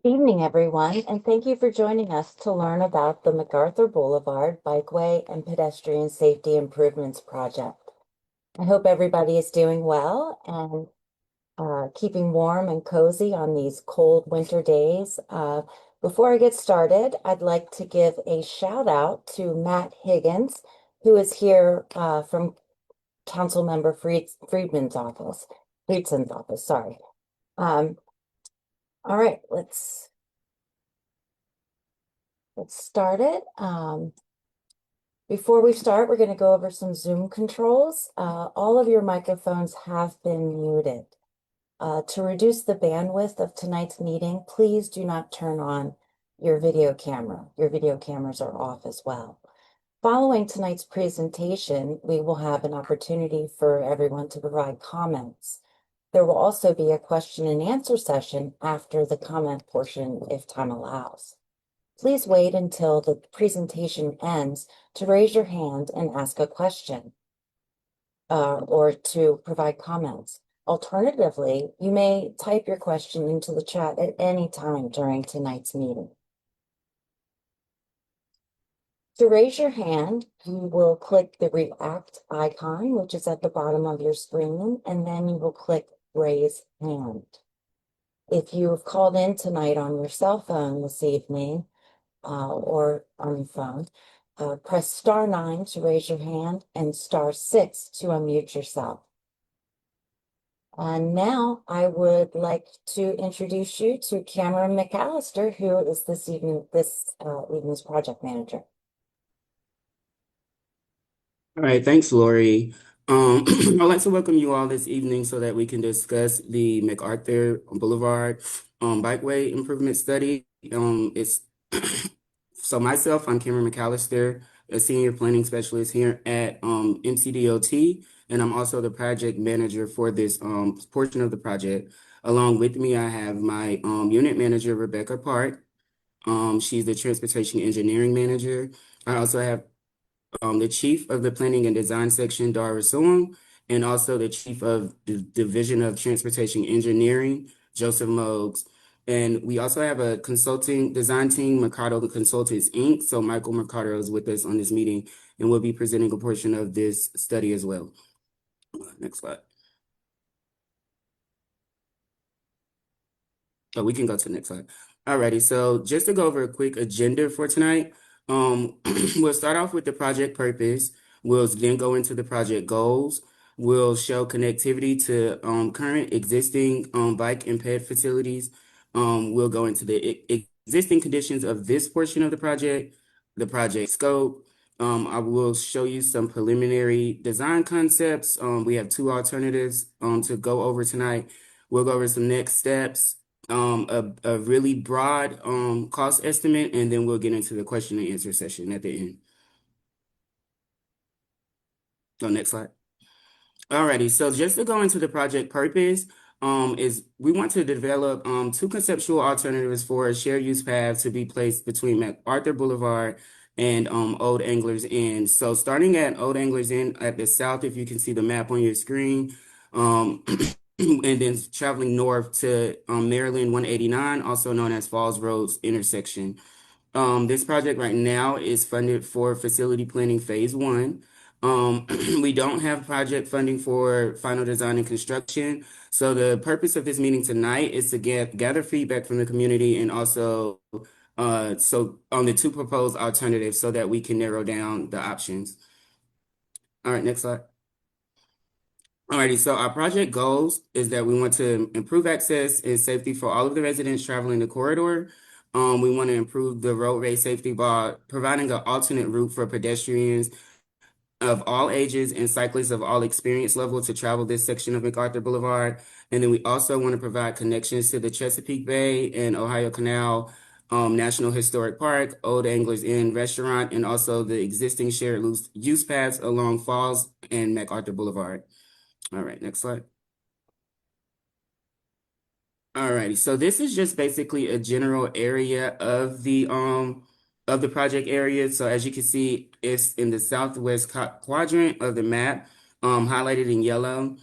Evening, everyone, and thank you for joining us to learn about the MacArthur Boulevard Bikeway and Pedestrian Safety Improvements Project. I hope everybody is doing well and keeping warm and cozy on these cold winter days. Before I get started, I'd like to give a shout out to Matt Higgins, who is here from Councilmember Friedman's office, Friedson's office, sorry. Um, all right, let's start it. Before we start, we're going to go over some Zoom controls. All of your microphones have been muted. To reduce the bandwidth of tonight's meeting, please do not turn on your video camera. Your video cameras are off as well. Following tonight's presentation, we will have an opportunity for everyone to provide comments. There will also be a question and answer session after the comment portion if time allows. Please wait until the presentation ends to raise your hand and ask a question or to provide comments. Alternatively, you may type your question into the chat at any time during tonight's meeting. To raise your hand, you will click the react icon, which is at the bottom of your screen, and then you will click raise hand. If you have called in tonight on your cell phone this evening, or on your phone, press *9 to raise your hand and *6 to unmute yourself. And now I would like to introduce you to Cameron McAllister, who is this evening's project manager. All right, thanks, Lori. I'd like to welcome you all this evening so that we can discuss the MacArthur Boulevard Bikeway Improvement Study. It's so myself, I'm Cameron McAllister, a senior planning specialist here at MCDOT, and I'm also the project manager for this portion of the project. Along with me, I have my unit manager, Rebecca Park. She's the transportation engineering manager. I also have the chief of the planning and design section, Dara Suam, and also the chief of the division of transportation engineering, Joseph Mogs. And we also have a consulting design team, Mercado Consultants, Inc. So Michael Mercado is with us on this meeting and will be presenting a portion of this study as well. Next slide. Oh, we can go to the next slide. Alrighty, so just to go over a quick agenda for tonight, we'll start off with the project purpose. We'll then go into the project goals. We'll show connectivity to current existing bike and ped facilities. We'll go into the existing conditions of this portion of the project scope. I will show you some preliminary design concepts. We have 2 alternatives to go over tonight. We'll go over some next steps, a really broad cost estimate, and then we'll get into the question and answer session at the end. So next slide. Alrighty, so just to go into the project purpose, is we want to develop 2 conceptual alternatives for a shared use path to be placed between MacArthur Boulevard and Old Anglers End. So starting at Old Anglers End at the south, if you can see the map on your screen, and then traveling north to Maryland 189, also known as Falls Roads intersection. This project right now is funded for facility planning phase 1. We don't have project funding for final design and construction. So the purpose of this meeting tonight is to gather feedback from the community and also so on the 2 proposed alternatives so that we can narrow down the options. All right, next slide. Alrighty, so our project goals is that we want to improve access and safety for all of the residents traveling the corridor. We want to improve the roadway safety by providing an alternate route for pedestrians of all ages and cyclists of all experience level to travel this section of MacArthur Boulevard. And then we also want to provide connections to the Chesapeake Bay and Ohio Canal, National Historic Park, Old Anglers Inn Restaurant, and also the existing shared use paths along Falls and MacArthur Boulevard. All right, next slide. All righty, so this is just basically a general area of the project area. So as you can see, it's in the southwest quadrant of the map, highlighted in yellow.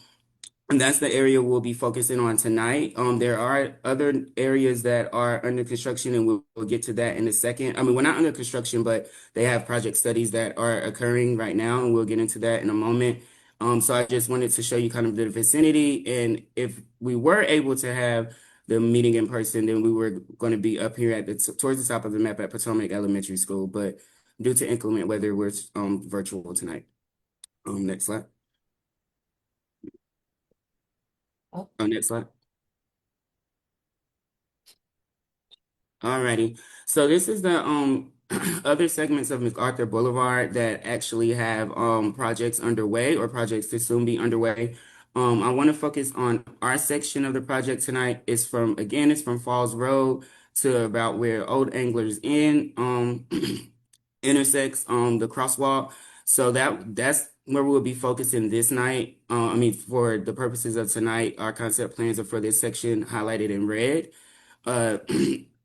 And that's the area we'll be focusing on tonight. There are other areas that are under construction, and we'll get to that in a second. I mean, we're not under construction, but they have project studies that are occurring right now, and we'll get into that in a moment. So I just wanted to show you kind of the vicinity, and if we were able to have the meeting in person, then we were going to be up here at towards the top of the map at Potomac Elementary School. But due to inclement weather, we're virtual tonight. Next slide. Oh, Next slide. Alrighty. So this is the other segments of MacArthur Boulevard that actually have projects underway or projects to soon be underway. I want to focus on our section of the project tonight. It's from Falls Road to about where Old Anglers Inn intersects the crosswalk. So that's where we'll be focusing this night. I mean, for the purposes of tonight, our concept plans are for this section highlighted in red. Uh,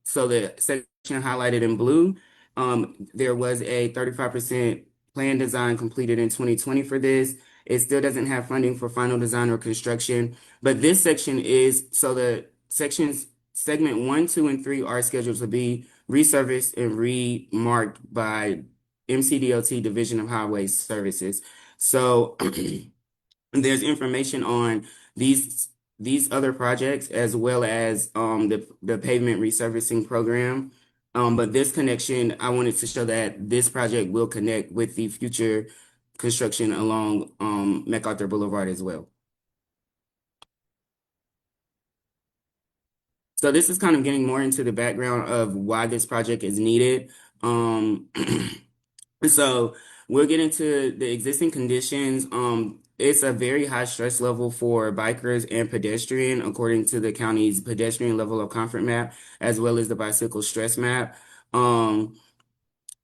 so the section highlighted in blue, there was a 35% plan design completed in 2020 for this. It still doesn't have funding for final design or construction, but this section is, so the sections, segment 1, 2, and 3 are scheduled to be resurfaced and remarked by MCDOT Division of Highway Services. So there's information on these these other projects as well as the pavement resurfacing program. But this connection, I wanted to show that this project will connect with the future construction along MacArthur Boulevard as well. So this is kind of getting more into the background of why this project is needed. Um, So we'll get into the existing conditions. It's a very high stress level for bikers and pedestrian, according to the county's pedestrian level of comfort map, as well as the bicycle stress map. Um,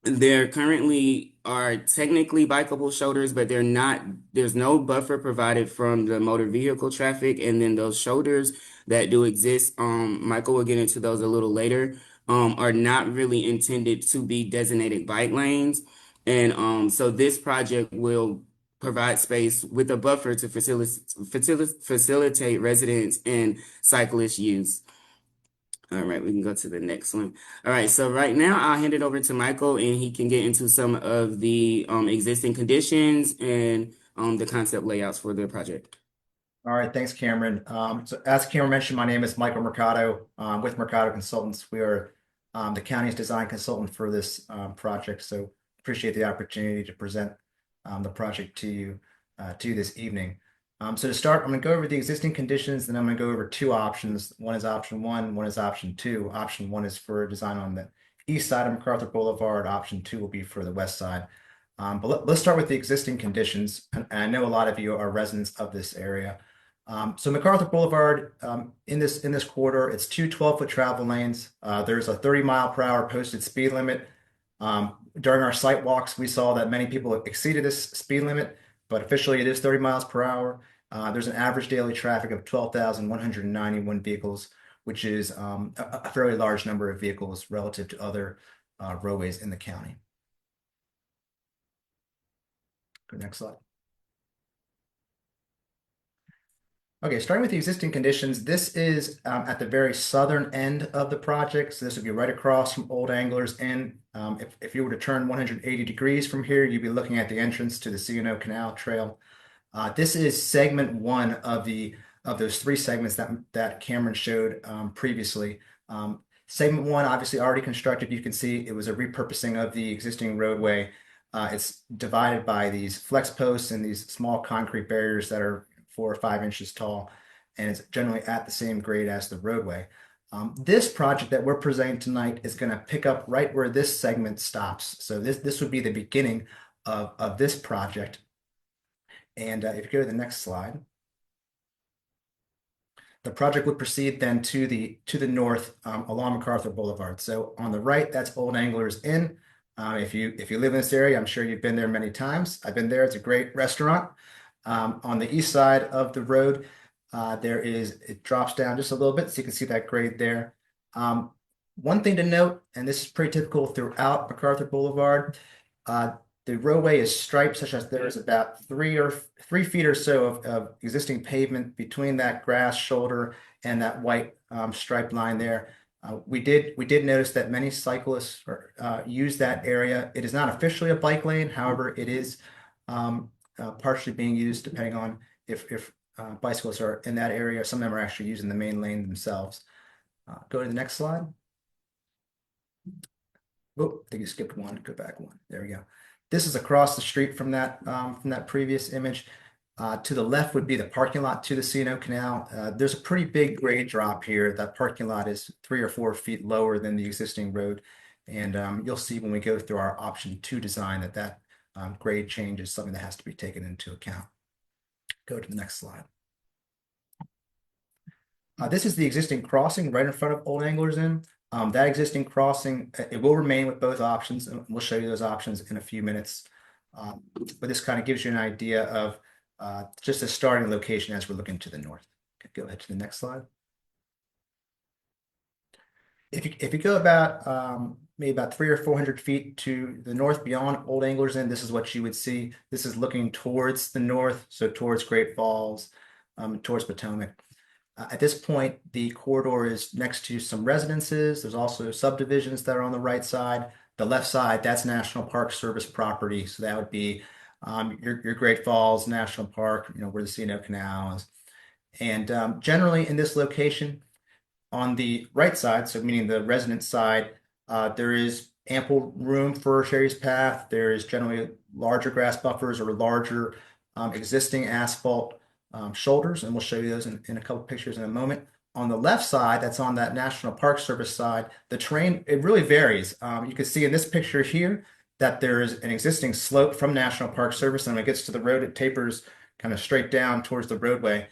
there currently are technically bikeable shoulders, but they're not, there's no buffer provided from the motor vehicle traffic. And then those shoulders that do exist, Michael will get into those a little later, are not really intended to be designated bike lanes. And so this project will provide space with a buffer to facilitate residents and cyclist use. All right, we can go to the next one. All right, so right now I'll hand it over to Michael and he can get into some of the existing conditions and the concept layouts for the project. All right, thanks, Cameron. So as Cameron mentioned, my name is Michael Mercado with Mercado Consultants. We are the county's design consultant for this project. So appreciate the opportunity to present the project to you this evening. So to start, I'm going to go over the existing conditions, then I'm going to go over two options. One is option one is option two. Option one is for design on the east side of MacArthur Boulevard. Option two will be for the west side. But let's start with the existing conditions. And I know a lot of you are residents of this area. So MacArthur Boulevard, in this corridor, it's two 12-foot travel lanes. There's a 30-mile-per-hour posted speed limit. During our site walks, we saw that many people exceeded this speed limit, but officially it is 30 miles per hour. There's an average daily traffic of 12,191 vehicles, which is a fairly large number of vehicles relative to other roadways in the county. Go next slide. Okay, starting with the existing conditions, this is at the very southern end of the project. So this would be right across from Old Anglers Inn. If you were to turn 180 degrees from here, you'd be looking at the entrance to the C&O Canal Trail. This is segment one of those three segments that Cameron showed previously. Segment one, obviously already constructed. You can see it was a repurposing of the existing roadway. It's divided by these flex posts and these small concrete barriers that are 4 or 5 inches tall, and it's generally at the same grade as the roadway. This project that we're presenting tonight is going to pick up right where this segment stops. So this would be the beginning of this project. And if you go to the next slide, the project would proceed then to the north along MacArthur Boulevard. So on the right, that's Old Anglers Inn. If you live in this area, I'm sure you've been there many times. I've been there. It's a great restaurant. On the east side of the road, it drops down just a little bit, so you can see that grade there. One thing to note, and this is pretty typical throughout MacArthur Boulevard, The roadway is striped such as there is about 3 feet or so of existing pavement between that grass shoulder and that white striped line there. We did notice that many cyclists use that area. It is not officially a bike lane, however, it is partially being used depending on if bicyclists are in that area. Some of them are actually using the main lane themselves. Go to the next slide. Oh, I think you skipped one. Go back one. There we go. This is across the street from that previous image. To the left would be the parking lot to the C&O Canal. There's a pretty big grade drop here. That parking lot is 3 or 4 feet lower than the existing road. And you'll see when we go through our option 2 design that grade change is something that has to be taken into account. Go to the next slide. This is the existing crossing right in front of Old Anglers Inn. That existing crossing, it will remain with both options, and we'll show you those options in a few minutes. But this kind of gives you an idea of just a starting location as we're looking to the north. Okay, go ahead to the next slide. If you go about maybe about 300 or 400 feet to the north beyond Old Anglers Inn, this is what you would see. This is looking towards the north, so towards Great Falls, towards Potomac. At this point, the corridor is next to some residences. There's also subdivisions that are on the right side. The left side, that's National Park Service property. So that would be your Great Falls National Park, where the C&O Canal is. And generally in this location, on the right side, so meaning the residence side, there is ample room for shared use path. There is generally larger grass buffers or larger existing asphalt shoulders, and we'll show you those in a couple pictures in a moment. On the left side, that's on that National Park Service side, the terrain, it really varies. You can see in this picture here that there is an existing slope from National Park Service, and when it gets to the road, it tapers kind of straight down towards the roadway.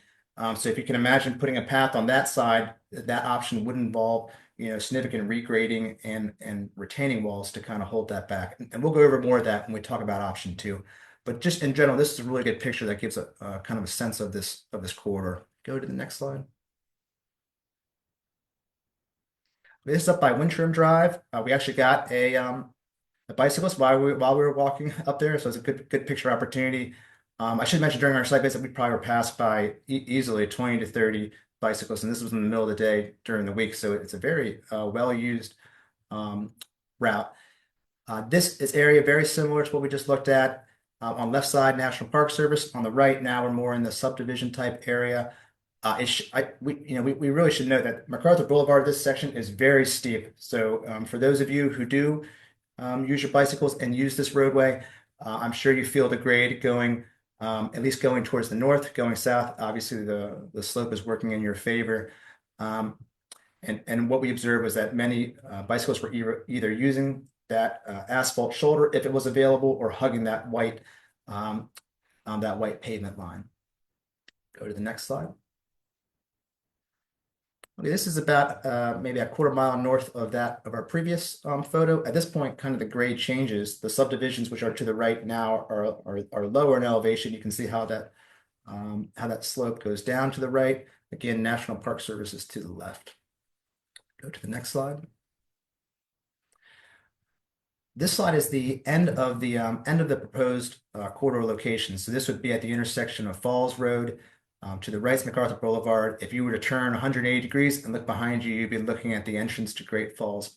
So if you can imagine putting a path on that side, that option would involve significant regrading and retaining walls to kind of hold that back. And we'll go over more of that when we talk about option 2. But just in general, this is a really good picture that gives a kind of a sense of this corridor. Go to the next slide. This is up by Windtrim Drive. We actually got a bicyclist while we were walking up there, so it's a good picture opportunity. I should mention during our site visit, we probably were passed by easily 20 to 30 bicyclists, and this was in the middle of the day during the week, so it's a very well-used route. This area very similar to what we just looked at. On left side, National Park Service. On the right, now we're more in the subdivision type area. We really should note that MacArthur Boulevard, this section is very steep. So for those of you who do use your bicycles and use this roadway, I'm sure you feel the grade going, at least going towards the north. Going south, obviously the slope is working in your favor. And what we observed was that many bicyclists were either using that asphalt shoulder if it was available, or hugging that white pavement line. Go to the next slide. Okay, this is about maybe a quarter mile north of our previous photo. At this point, kind of the grade changes. The subdivisions, which are to the right now, are lower in elevation. You can see how that slope goes down to the right. Again, National Park Service is to the left. Go to the next slide. This slide is the end of the proposed corridor location. So this would be at the intersection of Falls Road. To the right is MacArthur Boulevard. If you were to turn 180 degrees and look behind you, you'd be looking at the entrance to Great Falls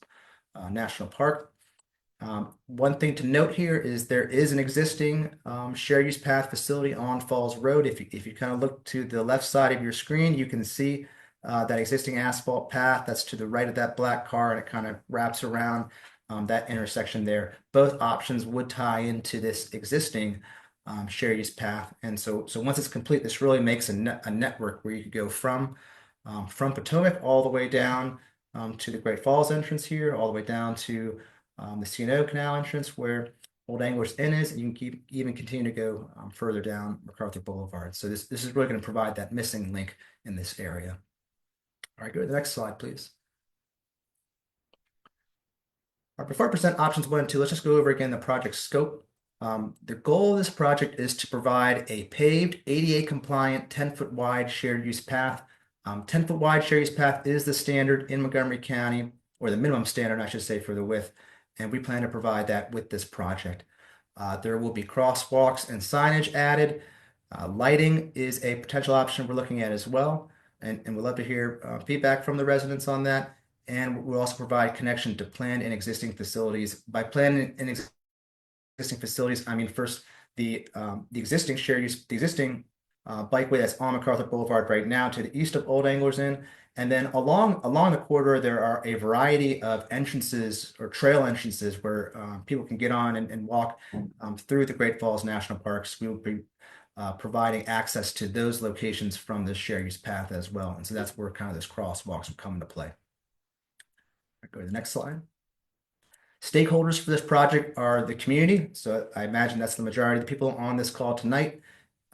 National Park. One thing to note here is there is an existing shared use path facility on Falls Road. If you kind of look to the left side of your screen, you can see that existing asphalt path that's to the right of that black car, and it kind of wraps around that intersection there. Both options would tie into this existing shared use path, and so once it's complete, this really makes a network where you could go from Potomac all the way down to the Great Falls entrance here, all the way down to the C&O Canal entrance where Old Anglers Inn is, and you can even continue to go further down MacArthur Boulevard. So this is really going to provide that missing link in this area. All right, go to the next slide, please. All right, before I present options 1 and 2, let's just go over again the project scope. The goal of this project is to provide a paved, ADA compliant, 10-foot wide shared use path. 10-foot wide shared use path is the standard in Montgomery County, or the minimum standard, I should say, for the width. And we plan to provide that with this project. There will be crosswalks and signage added. Lighting is a potential option we're looking at as well, and we'd love to hear feedback from the residents on that. And we'll also provide connection to planned and existing facilities. By planned and existing facilities, I mean first the existing shared use, the existing bikeway that's on MacArthur Boulevard right now to the east of Old Anglers Inn. And then along the corridor, there are a variety of entrances or trail entrances where people can get on and walk through the Great Falls National Parks. We will be providing access to those locations from the shared use path as well. And so that's where kind of this crosswalks will come into play. Go to the next slide. Stakeholders for this project are the community. So I imagine that's the majority of the people on this call tonight.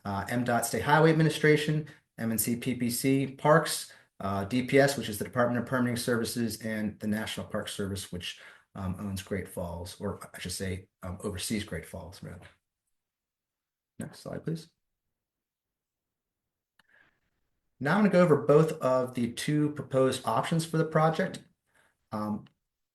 MDOT State Highway Administration, M&C PPC, Parks, DPS, which is the Department of Permitting Services, and the National Park Service, which owns Great Falls, or I should say oversees Great Falls, rather. Next slide, please. Now I'm going to go over both of the two proposed options for the project.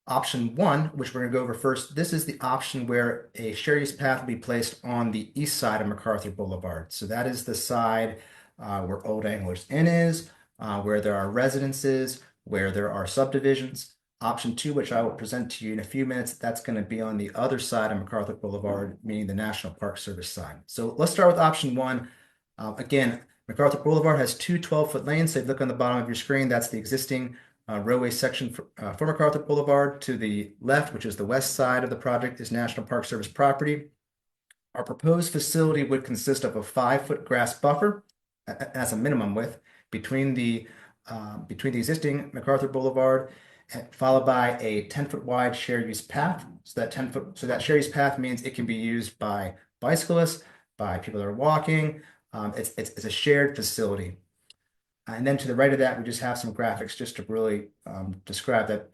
Option one, which we're going to go over first, this is the option where a shared use path will be placed on the east side of MacArthur Boulevard. So that is the side where Old Anglers Inn is, where there are residences, where there are subdivisions. Option two, which I will present to you in a few minutes, that's going to be on the other side of MacArthur Boulevard, meaning the National Park Service side. So let's start with option one. Again, MacArthur Boulevard has two 12-foot lanes. So if you look on the bottom of your screen, that's the existing roadway section for MacArthur Boulevard. To the left, which is the west side of the project, is National Park Service property. Our proposed facility would consist of a 5-foot grass buffer as a minimum width between the existing MacArthur Boulevard, followed by a 10-foot wide shared use path. So that shared use path means it can be used by bicyclists, by people that are walking. It's a shared facility. And then to the right of that, we just have some graphics just to really describe that.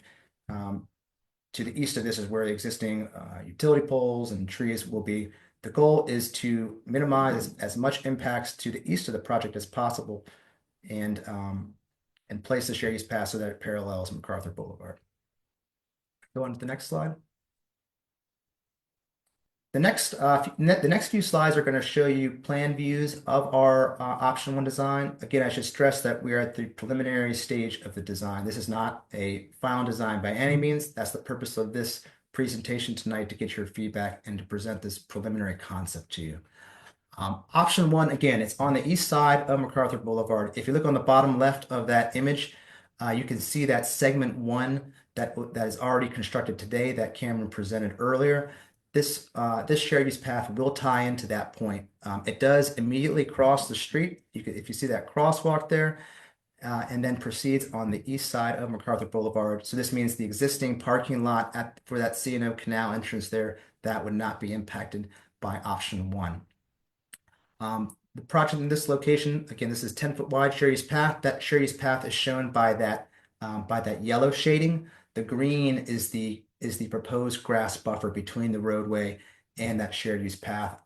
To the east of this is where the existing utility poles and trees will be. The goal is to minimize as much impacts to the east of the project as possible, and place the shared use path so that it parallels MacArthur Boulevard. Go on to the next slide. The next few slides are going to show you plan views of our option one design. Again, I should stress that we are at the preliminary stage of the design. This is not a final design by any means. That's the purpose of this presentation tonight, to get your feedback and to present this preliminary concept to you. Option one, again, it's on the east side of MacArthur Boulevard. If you look on the bottom left of that image, you can see that segment one that is already constructed today that Cameron presented earlier. This shared use path will tie into that point. It does immediately cross the street. If you see that crosswalk there, and then proceeds on the east side of MacArthur Boulevard. So this means the existing parking lot for that C&O Canal entrance there, that would not be impacted by option one. The project in this location, again, this is 10-foot wide shared use path. That shared use path is shown by that yellow shading. The green is the proposed grass buffer between the roadway and that shared use path.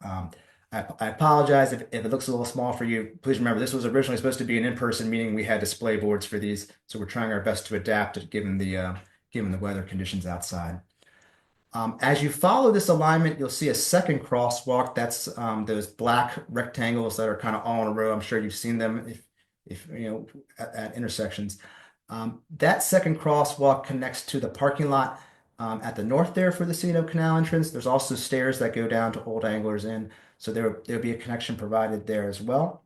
I apologize if it looks a little small for you. Please remember, this was originally supposed to be an in-person meeting. We had display boards for these, so we're trying our best to adapt it given the weather conditions outside. As you follow this alignment, you'll see a second crosswalk. That's those black rectangles that are kind of all in a row. I'm sure you've seen them if you know at intersections. That second crosswalk connects to the parking lot at the north there for the C&O Canal entrance. There's also stairs that go down to Old Anglers Inn, so there'll be a connection provided there as well.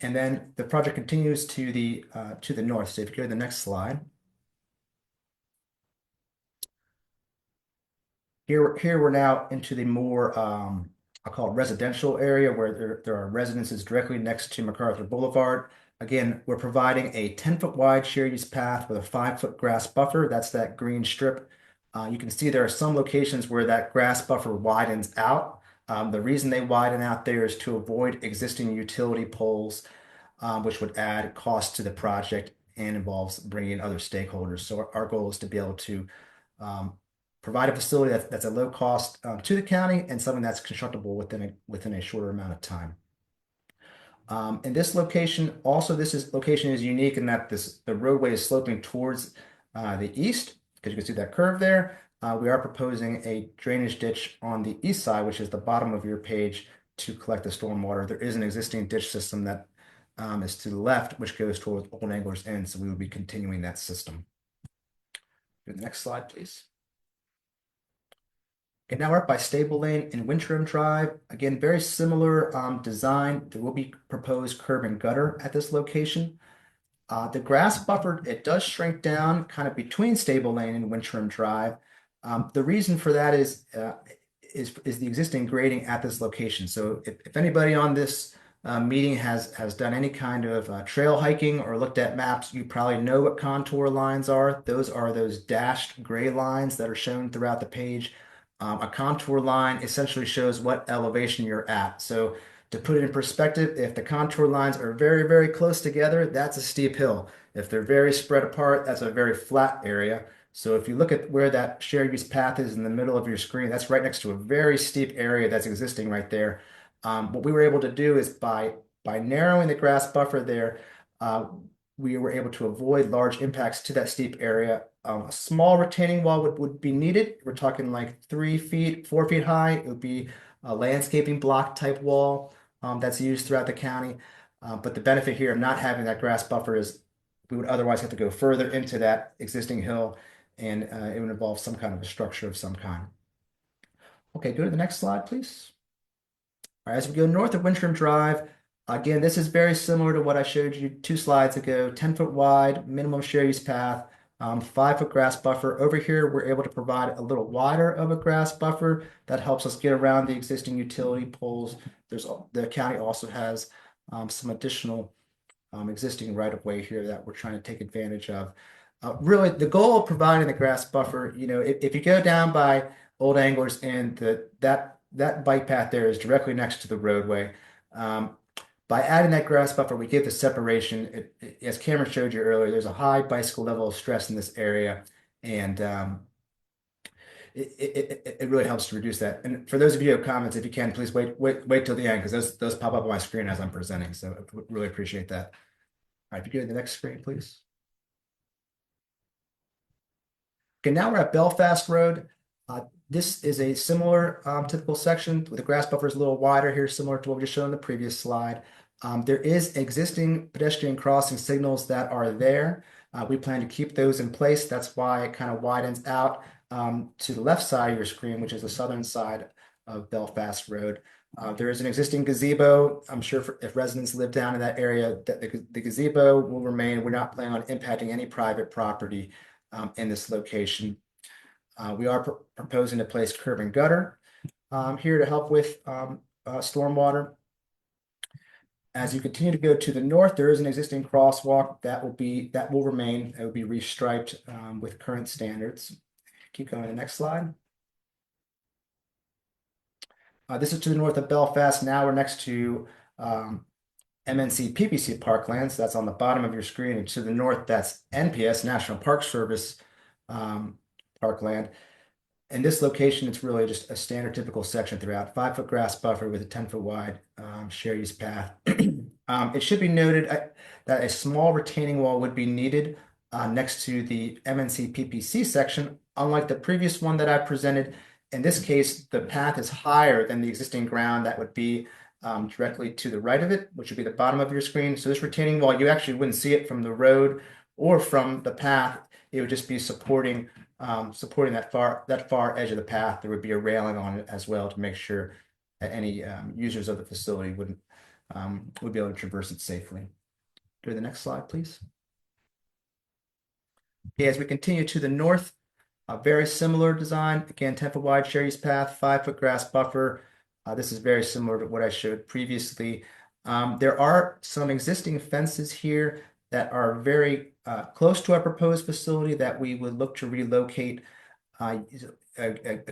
And then the project continues to the north. So if you go to the next slide. Here we're now into the more, I'll call it residential area, where there are residences directly next to MacArthur Boulevard. Again, we're providing a 10-foot wide shared use path with a 5-foot grass buffer. That's that green strip. You can see there are some locations where that grass buffer widens out. The reason they widen out there is to avoid existing utility poles, which would add cost to the project and involves bringing in other stakeholders. So our goal is to be able to provide a facility that's a low cost to the county and something that's constructible within a shorter amount of time. In this location, also location is unique in that the roadway is sloping towards the east, because you can see that curve there. we are proposing a drainage ditch on the east side, which is the bottom of your page, to collect the stormwater. There is an existing ditch system that is to the left, which goes towards Old Anglers End, so we will be continuing that system. Go to the next slide, please. Okay, now we're up by Stable Lane and Wintram Drive. Again, very similar design. There will be proposed curb and gutter at this location. The grass buffer, it does shrink down kind of between Stable Lane and Wintram Drive. The reason for that is the existing grading at this location. So if anybody on this meeting has done any kind of trail hiking or looked at maps, you probably know what contour lines are. Those are those dashed gray lines that are shown throughout the page. A contour line essentially shows what elevation you're at. So to put it in perspective, if the contour lines are very, very close together, that's a steep hill. If they're very spread apart, that's a very flat area. So if you look at where that shared use path is in the middle of your screen, that's right next to a very steep area that's existing right there. What we were able to do is by narrowing the grass buffer there, we were able to avoid large impacts to that steep area. A small retaining wall would be needed. We're talking like 3 feet, 4 feet high. It would be a landscaping block type wall that's used throughout the county. But the benefit here of not having that grass buffer is we would otherwise have to go further into that existing hill, and it would involve some kind of a structure of some kind. Okay, go to the next slide, please. All right, as we go north of Wintram Drive, again, this is very similar to what I showed you 2 slides ago. 10-foot wide, minimum share use path, 5-foot grass buffer. Over here, we're able to provide a little wider of a grass buffer that helps us get around the existing utility poles. The county also has some additional existing right-of-way here that we're trying to take advantage of. Really, the goal of providing the grass buffer, if you go down by Old Anglers End, that bike path there is directly next to the roadway. By adding that grass buffer, we give the separation. As Cameron showed you earlier, there's a high bicycle level of stress in this area, and it really helps to reduce that. And for those of you who have comments, if you can, please wait till the end, because those pop up on my screen as I'm presenting. So I would really appreciate that. All right, if you go to the next screen, please. Okay, now we're at Belfast Road. This is a similar typical section with the grass buffer is a little wider here, similar to what we just showed on the previous slide. There is existing pedestrian crossing signals that are there. We plan to keep those in place. That's why it kind of widens out to the left side of your screen, which is the southern side of Belfast Road. There is an existing gazebo. I'm sure if residents live down in that area, that the gazebo will remain. We're not planning on impacting any private property in this location. We are proposing to place curb and gutter here to help with stormwater. As you continue to go to the north, there is an existing crosswalk that will remain. It will be restriped with current standards. Keep going to the next slide. This is to the north of Belfast. Now we're next to MNC PPC parklands. That's on the bottom of your screen. And to the north, that's NPS, National Park Service parkland. In this location, it's really just a standard typical section throughout. 5-foot grass buffer with a 10-foot wide share use path. It should be noted that a small retaining wall would be needed next to the MNC PPC section. Unlike the previous one that I presented, in this case, the path is higher than the existing ground that would be directly to the right of it, which would be the bottom of your screen. So this retaining wall, you actually wouldn't see it from the road or from the path. It would just be supporting that far edge of the path. There would be a railing on it as well to make sure that any users of the facility would be able to traverse it safely. Go to the next slide, please. Okay, as we continue to the north, a very similar design. Again, 10-foot wide share use path, 5-foot grass buffer. This is very similar to what I showed previously. There are some existing fences here that are very close to our proposed facility that we would look to relocate. A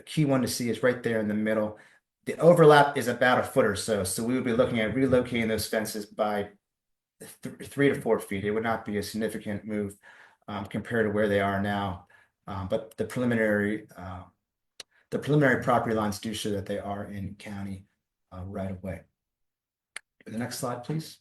key one to see is right there in the middle. The overlap is about a foot or so. So we would be looking at relocating those fences by 3 to 4 feet. It would not be a significant move compared to where they are now. But the preliminary property lines do show that they are in county right of way. The next slide, please.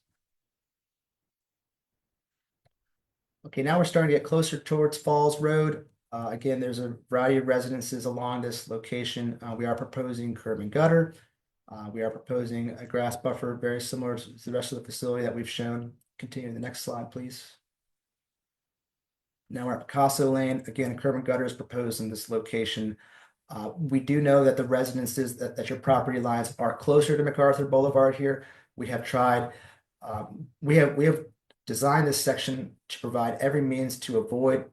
Okay, now we're starting to get closer towards Falls Road. Again, there's a variety of residences along this location. We are proposing curb and gutter. We are proposing a grass buffer, very similar to the rest of the facility that we've shown. Continue to the next slide, please. Now we're at Picasso Lane. Again, curb and gutter is proposed in this location. We do know that the residences that your property lines are closer to MacArthur Boulevard here. We have tried, we have designed this section to provide every means to avoid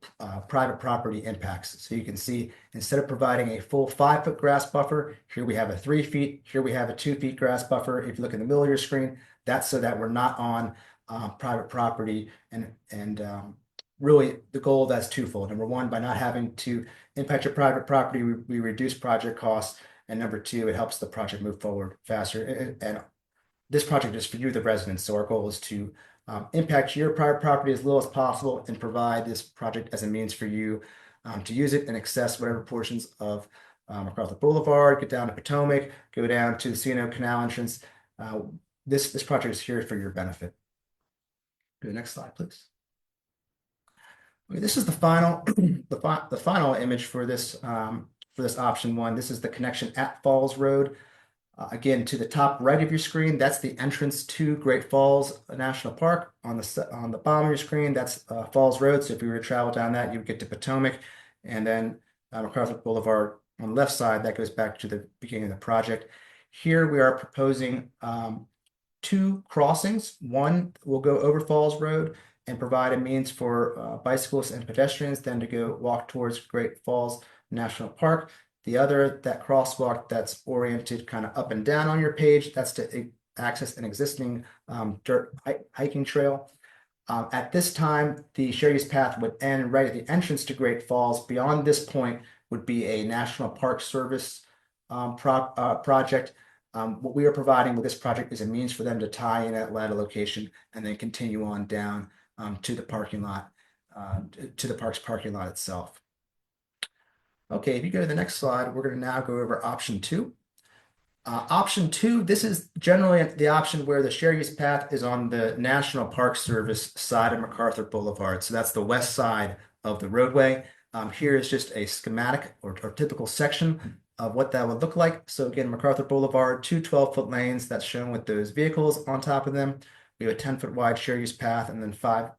private property impacts. So you can see, instead of providing a full 5-foot grass buffer, here we have a 3 feet, here we have a 2 feet grass buffer. If you look in the middle of your screen, that's so that we're not on private property. And really the goal that's twofold. Number one, by not having to impact your private property, we reduce project costs. And number two, it helps the project move forward faster. And this project is for you, the residents. So our goal is to impact your private property as little as possible and provide this project as a means for you to use it and access whatever portions of MacArthur Boulevard, get down to Potomac, go down to the C&O Canal entrance. This project is here for your benefit. Go to the next slide, please. Okay, this is the final the final image for this option one. This is the connection at Falls Road. Again, to the top right of your screen, that's the entrance to Great Falls National Park. On the bottom of your screen, that's Falls Road. So if you were to travel down that, you would get to Potomac, and then MacArthur Boulevard on the left side. That goes back to the beginning of the project. Here we are proposing 2 crossings. One will go over Falls Road and provide a means for bicyclists and pedestrians then to go walk towards Great Falls National Park. The other, that crosswalk that's oriented kind of up and down on your page, that's to access an existing dirt hiking trail. At this time, the shared use path would end right at the entrance to Great Falls. Beyond this point would be a National Park Service project. What we are providing with this project is a means for them to tie in at latter location and then continue on down to the parking lot, to the park's parking lot itself. Okay, if you go to the next slide, we're going to now go over option 2. Option 2, this is generally the option where the shared use path is on the National Park Service side of MacArthur Boulevard. So that's the west side of the roadway. Here is just a schematic or typical section of what that would look like. So again, MacArthur Boulevard, 2 12-foot lanes that's shown with those vehicles on top of them. We have a 10-foot wide shared use path and then 5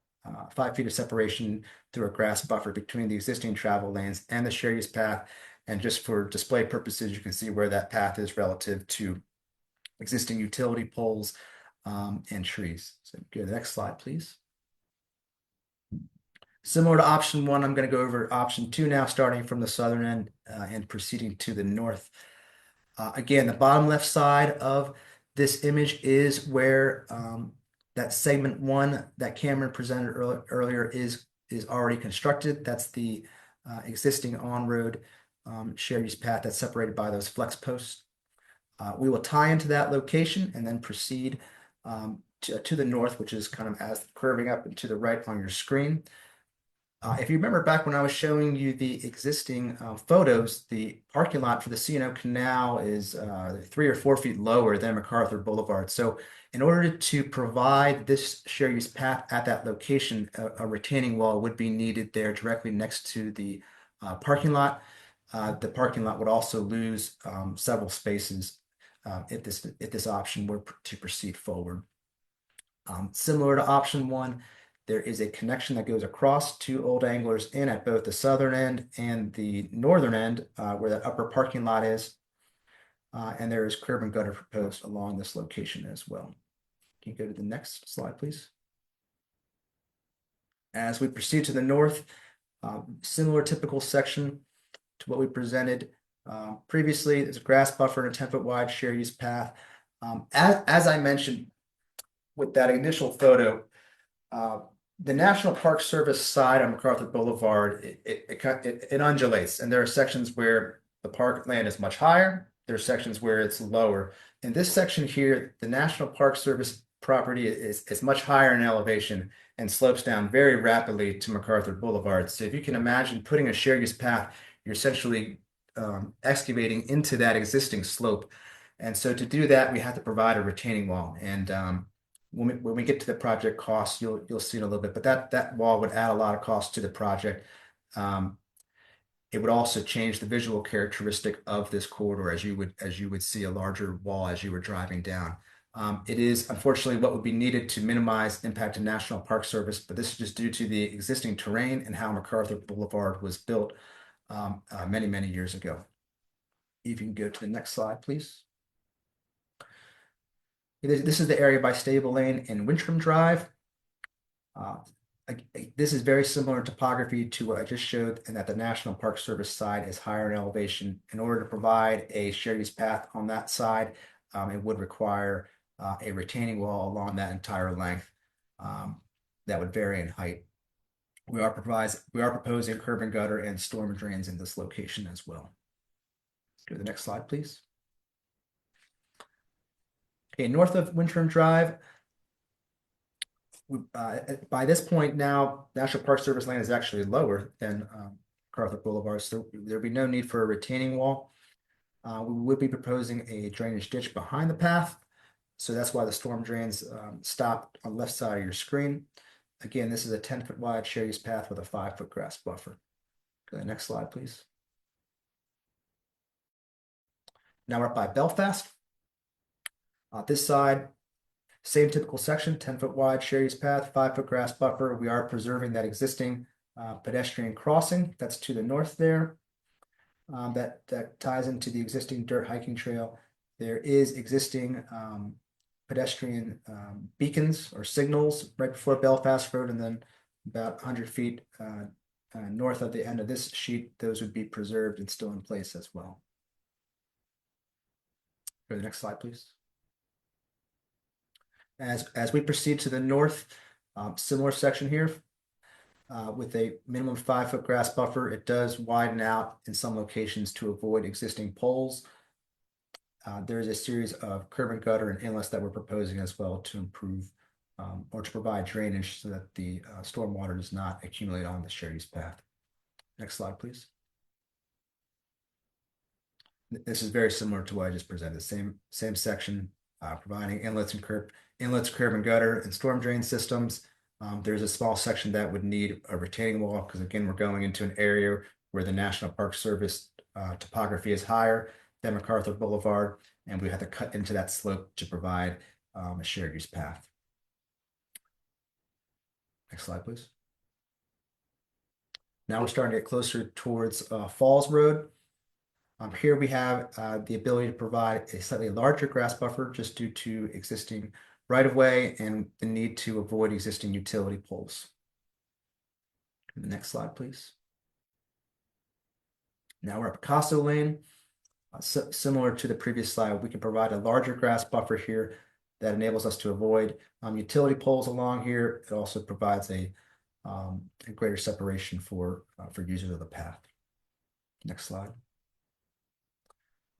feet of separation through a grass buffer between the existing travel lanes and the shared use path. And just for display purposes, you can see where that path is relative to existing utility poles and trees. So go to the next slide, please. Similar to option 1, I'm going to go over option 2 now, starting from the southern end and proceeding to the north. Again, the bottom left side of this image is where that segment 1 that Cameron presented earlier is already constructed. That's the existing on-road shared use path that's separated by those flex posts. We will tie into that location and then proceed to the north, which is kind of as curving up and to the right on your screen. If you remember back when I was showing you the existing photos, the parking lot for the C&O Canal is 3 or 4 feet lower than MacArthur Boulevard. So in order to provide this shared use path at that location, a retaining wall would be needed there directly next to the parking lot. The parking lot would also lose several spaces if this option were to proceed forward. Similar to option 1, there is a connection that goes across 2 Old Anglers Inn at both the southern end and the northern end, where that upper parking lot is. And there is curb and gutter proposed along this location as well. Can you go to the next slide, please? As we proceed to the north, similar typical section to what we presented previously. There's a grass buffer and a 10-foot wide shared use path. As I mentioned with that initial photo, the National Park Service side on MacArthur Boulevard, it undulates, and there are sections where the park land is much higher. There are sections where it's lower. In this section here, the National Park Service property is much higher in elevation and slopes down very rapidly to MacArthur Boulevard. So if you can imagine putting a shared use path, you're essentially excavating into that existing slope. And so to do that, we have to provide a retaining wall. And when we get to the project costs, you'll see it a little bit, but that wall would add a lot of cost to the project. It would also change the visual characteristic of this corridor as you would see a larger wall as you were driving down. It is unfortunately what would be needed to minimize impact to National Park Service, but this is just due to the existing terrain and how MacArthur Boulevard was built many, many years ago. If you can go to the next slide, please. This is the area by Stable Lane and Wintram Drive. This is very similar in topography to what I just showed, and that the National Park Service side is higher in elevation. In order to provide a shared use path on that side, it would require a retaining wall along that entire length that would vary in height. We are proposing curb and gutter and storm drains in this location as well. Go to the next slide, please. Okay, north of Wintram Drive, by this point now, National Park Service land is actually lower than MacArthur Boulevard, so there'd be no need for a retaining wall. We would be proposing a drainage ditch behind the path, so that's why the storm drains stop on the left side of your screen. Again, this is a 10-foot wide shared use path with a 5-foot grass buffer. Go to the next slide, please. Now we're up by Belfast. This side, same typical section, 10-foot wide shared use path, 5-foot grass buffer. We are preserving that existing pedestrian crossing that's to the north there. That ties into the existing dirt hiking trail. There is existing pedestrian beacons or signals right before Belfast Road, and then about 100 feet north of the end of this sheet, those would be preserved and still in place as well. Go to the next slide, please. As we proceed to the north, similar section here with a minimum 5-foot grass buffer. It does widen out in some locations to avoid existing poles. There is a series of curb and gutter and inlets that we're proposing as well to improve or to provide drainage so that the stormwater does not accumulate on the shared use path. Next slide, please. This is very similar to what I just presented. Same section, providing inlets, curb and gutter, and storm drain systems. There's a small section that would need a retaining wall because, again, we're going into an area where the National Park Service topography is higher than MacArthur Boulevard, and we have to cut into that slope to provide a shared use path. Next slide, please. Now we're starting to get closer towards Falls Road. Here we have the ability to provide a slightly larger grass buffer just due to existing right-of-way and the need to avoid existing utility poles. The next slide, please. Now we're at Picasso Lane. Similar to the previous slide, we can provide a larger grass buffer here that enables us to avoid utility poles along here. It also provides a greater separation for users of the path. Next slide.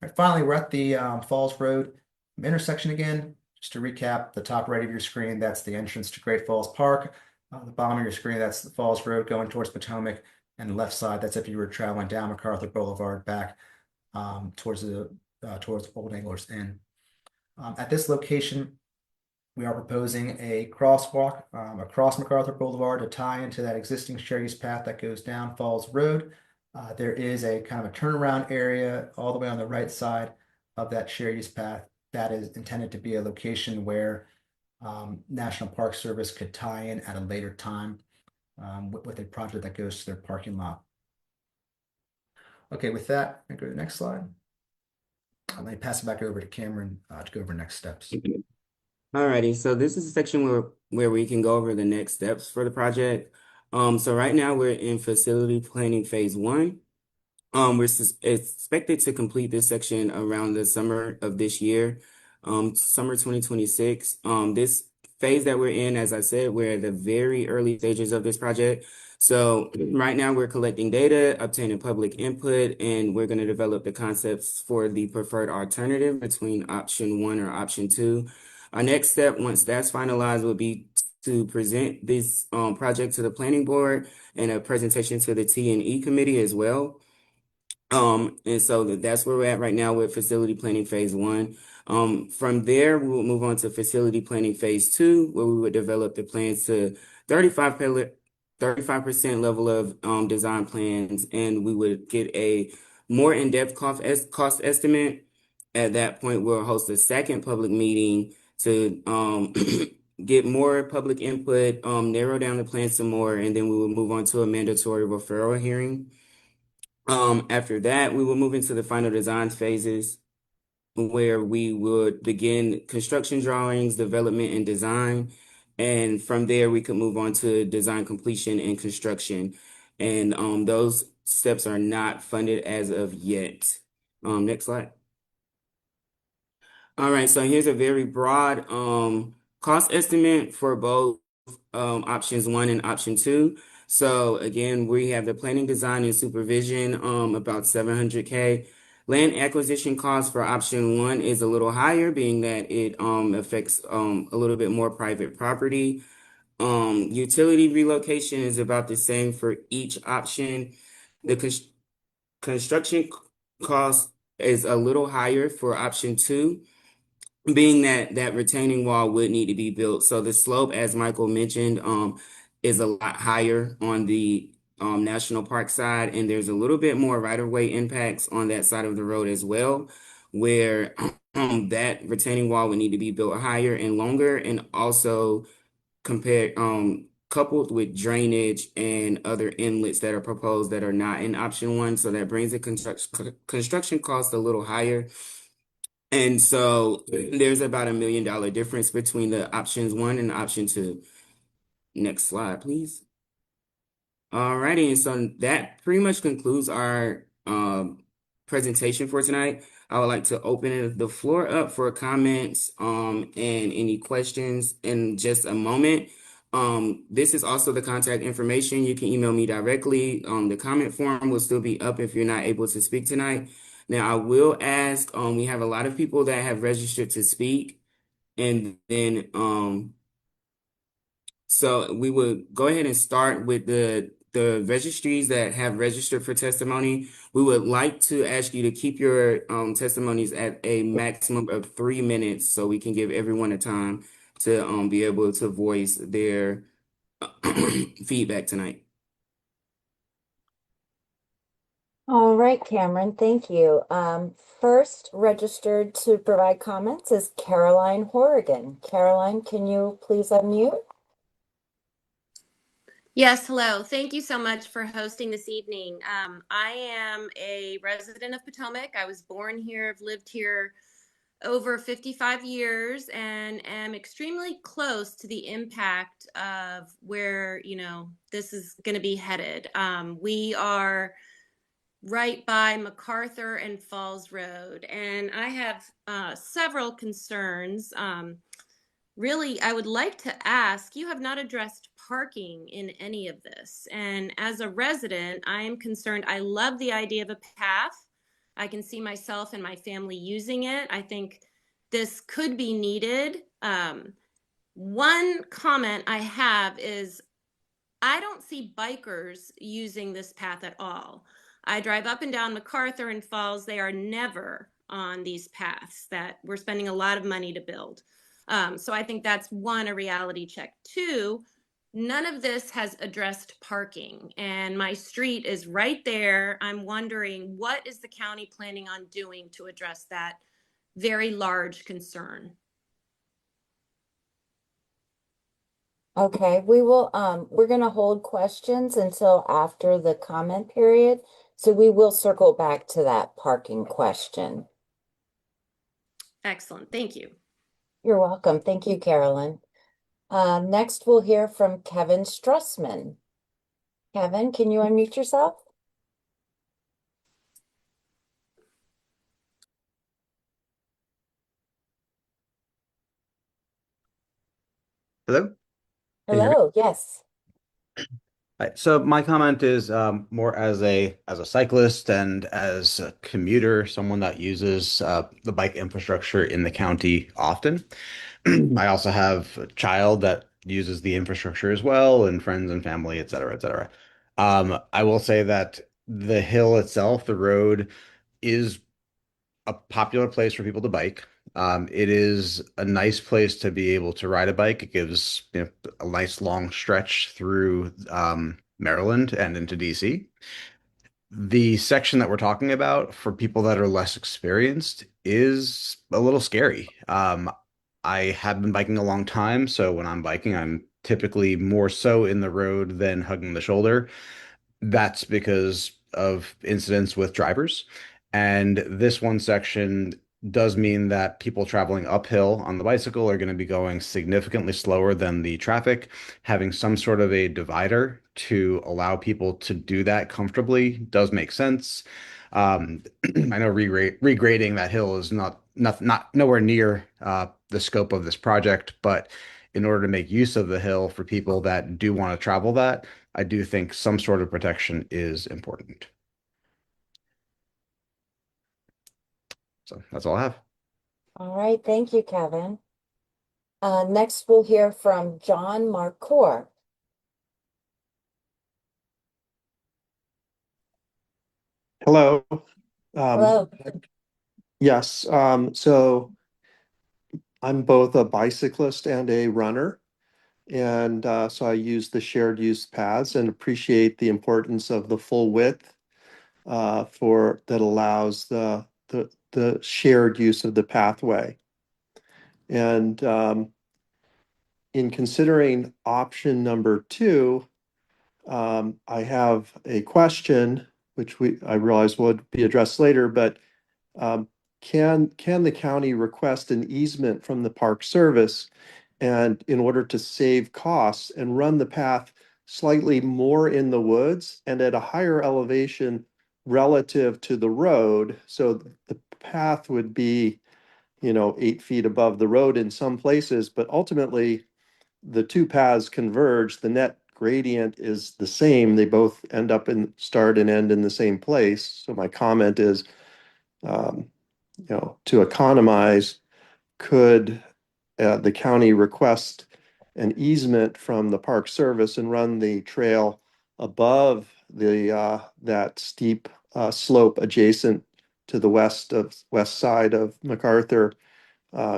All right, finally, we're at the Falls Road intersection again. Just to recap, the top right of your screen, that's the entrance to Great Falls Park. The bottom of your screen, that's the Falls Road going towards Potomac. And the left side, that's if you were traveling down MacArthur Boulevard back towards Old Anglers Inn. At this location, we are proposing a crosswalk across MacArthur Boulevard to tie into that existing shared use path that goes down Falls Road. There is a kind of a turnaround area all the way on the right side of that shared use path that is intended to be a location where National Park Service could tie in at a later time with a project that goes to their parking lot. Okay, with that, I go to the next slide. Let me pass it back over to Cameron to go over next steps. Alrighty, so this is a section where we can go over the next steps for the project. So right now we're in facility planning phase 1. We're expected to complete this section around the summer of this year, summer 2026. This phase that we're in, as I said, we're at the very early stages of this project. So right now we're collecting data, obtaining public input, and we're going to develop the concepts for the preferred alternative between option 1 or option 2. Our next step, once that's finalized, will be to present this project to the planning board and a presentation to the T&E committee as well. And so that's where we're at right now with facility planning phase 1. From there, we will move on to facility planning phase 2, where we would develop the plans to 35 35% level of design plans, and we would get a more in-depth cost estimate. At that point, we'll host a second public meeting to get more public input, narrow down the plan some more, and then we will move on to a mandatory referral hearing. After that, we will move into the final design phases, where we would begin construction drawings, development, and design. And from there, we could move on to design completion and construction. And those steps are not funded as of yet. Next slide. All right, so here's a very broad cost estimate for both options 1 and option 2. So again, we have the planning, design, and supervision, about 700K. Land acquisition cost for option 1 is a little higher, being that it affects a little bit more private property. Utility relocation is about the same for each option. The construction cost is a little higher for option 2, being that retaining wall would need to be built. So the slope, as Michael mentioned, is a lot higher on the national park side, and there's a little bit more right-of-way impacts on that side of the road as well, where that retaining wall would need to be built higher and longer, and also compared coupled with drainage and other inlets that are proposed that are not in option 1. So that brings the construction cost a little higher. And so there's about $1 million difference between the options 1 and option 2. Next slide, please. Alrighty, and so that pretty much concludes our presentation for tonight. I would like to open the floor up for comments and any questions in just a moment. This is also the contact information. You can email me directly. The comment form will still be up if you're not able to speak tonight. Now, I will ask, we have a lot of people that have registered to speak, and then so we would go ahead and start with the registries that have registered for testimony. We would like to ask you to keep your testimonies at a maximum of 3 minutes, so we can give everyone a time to be able to voice their feedback tonight. All right, Cameron, thank you. First registered to provide comments is Caroline Horrigan. Caroline, can you please unmute? Yes, hello. Thank you so much for hosting this evening. I am a resident of Potomac. I was born here. I've lived here over 55 years and am extremely close to the impact of where, this is going to be headed. We are right by MacArthur and Falls Road, and I have several concerns. Really, I would like to ask, you have not addressed parking in any of this. And as a resident, I am concerned. I love the idea of a path. I can see myself and my family using it. I think this could be needed. One comment I have is I don't see bikers using this path at all. I drive up and down MacArthur and Falls. They are never on these paths that we're spending a lot of money to build. So I think that's one, a reality check. Two, none of this has addressed parking, and my street is right there. I'm wondering, what is the county planning on doing to address that very large concern? Okay, we're gonna hold questions until after the comment period. So we will circle back to that parking question. Excellent, thank you. You're welcome. Thank you, Carolyn. Next, we'll hear from Kevin Strussman. Kevin, can you unmute yourself? Hello? Can you hear me? Hello, yes. Right. So my comment is more as a cyclist and as a commuter, someone that uses the bike infrastructure in the county often. I also have a child that uses the infrastructure as well, and friends and family, et cetera, et cetera. I will say that the hill itself, the road, is a popular place for people to bike. It is a nice place to be able to ride a bike. It gives, a nice long stretch through Maryland and into DC. The section that we're talking about for people that are less experienced is a little scary. I have been biking a long time, so when I'm biking, I'm typically more so in the road than hugging the shoulder. That's because of incidents with drivers. And this one section does mean that people traveling uphill on the bicycle are going to be going significantly slower than the traffic. Having some sort of a divider to allow people to do that comfortably does make sense. I know regrading that hill is not nowhere near the scope of this project, but in order to make use of the hill for people that do want to travel that, I do think some sort of protection is important. So that's all I have. All right, thank you, Kevin. Next, we'll hear from John Marcour. Hello. Hello. Yes. So I'm both a bicyclist and a runner. And so I use the shared use paths and appreciate the importance of the full width for that allows the shared use of the pathway. And in considering option number two, I have a question, which I realize would be addressed later, but um, can the county request an easement from the Park Service and in order to save costs and run the path slightly more in the woods and at a higher elevation relative to the road? So the path would be, 8 feet above the road in some places, but ultimately the two paths converge. The net gradient is the same. They both end up in start and end in the same place. So my comment is, um, to economize, could the county request an easement from the Park Service and run the trail above the that steep slope adjacent to the west side of MacArthur,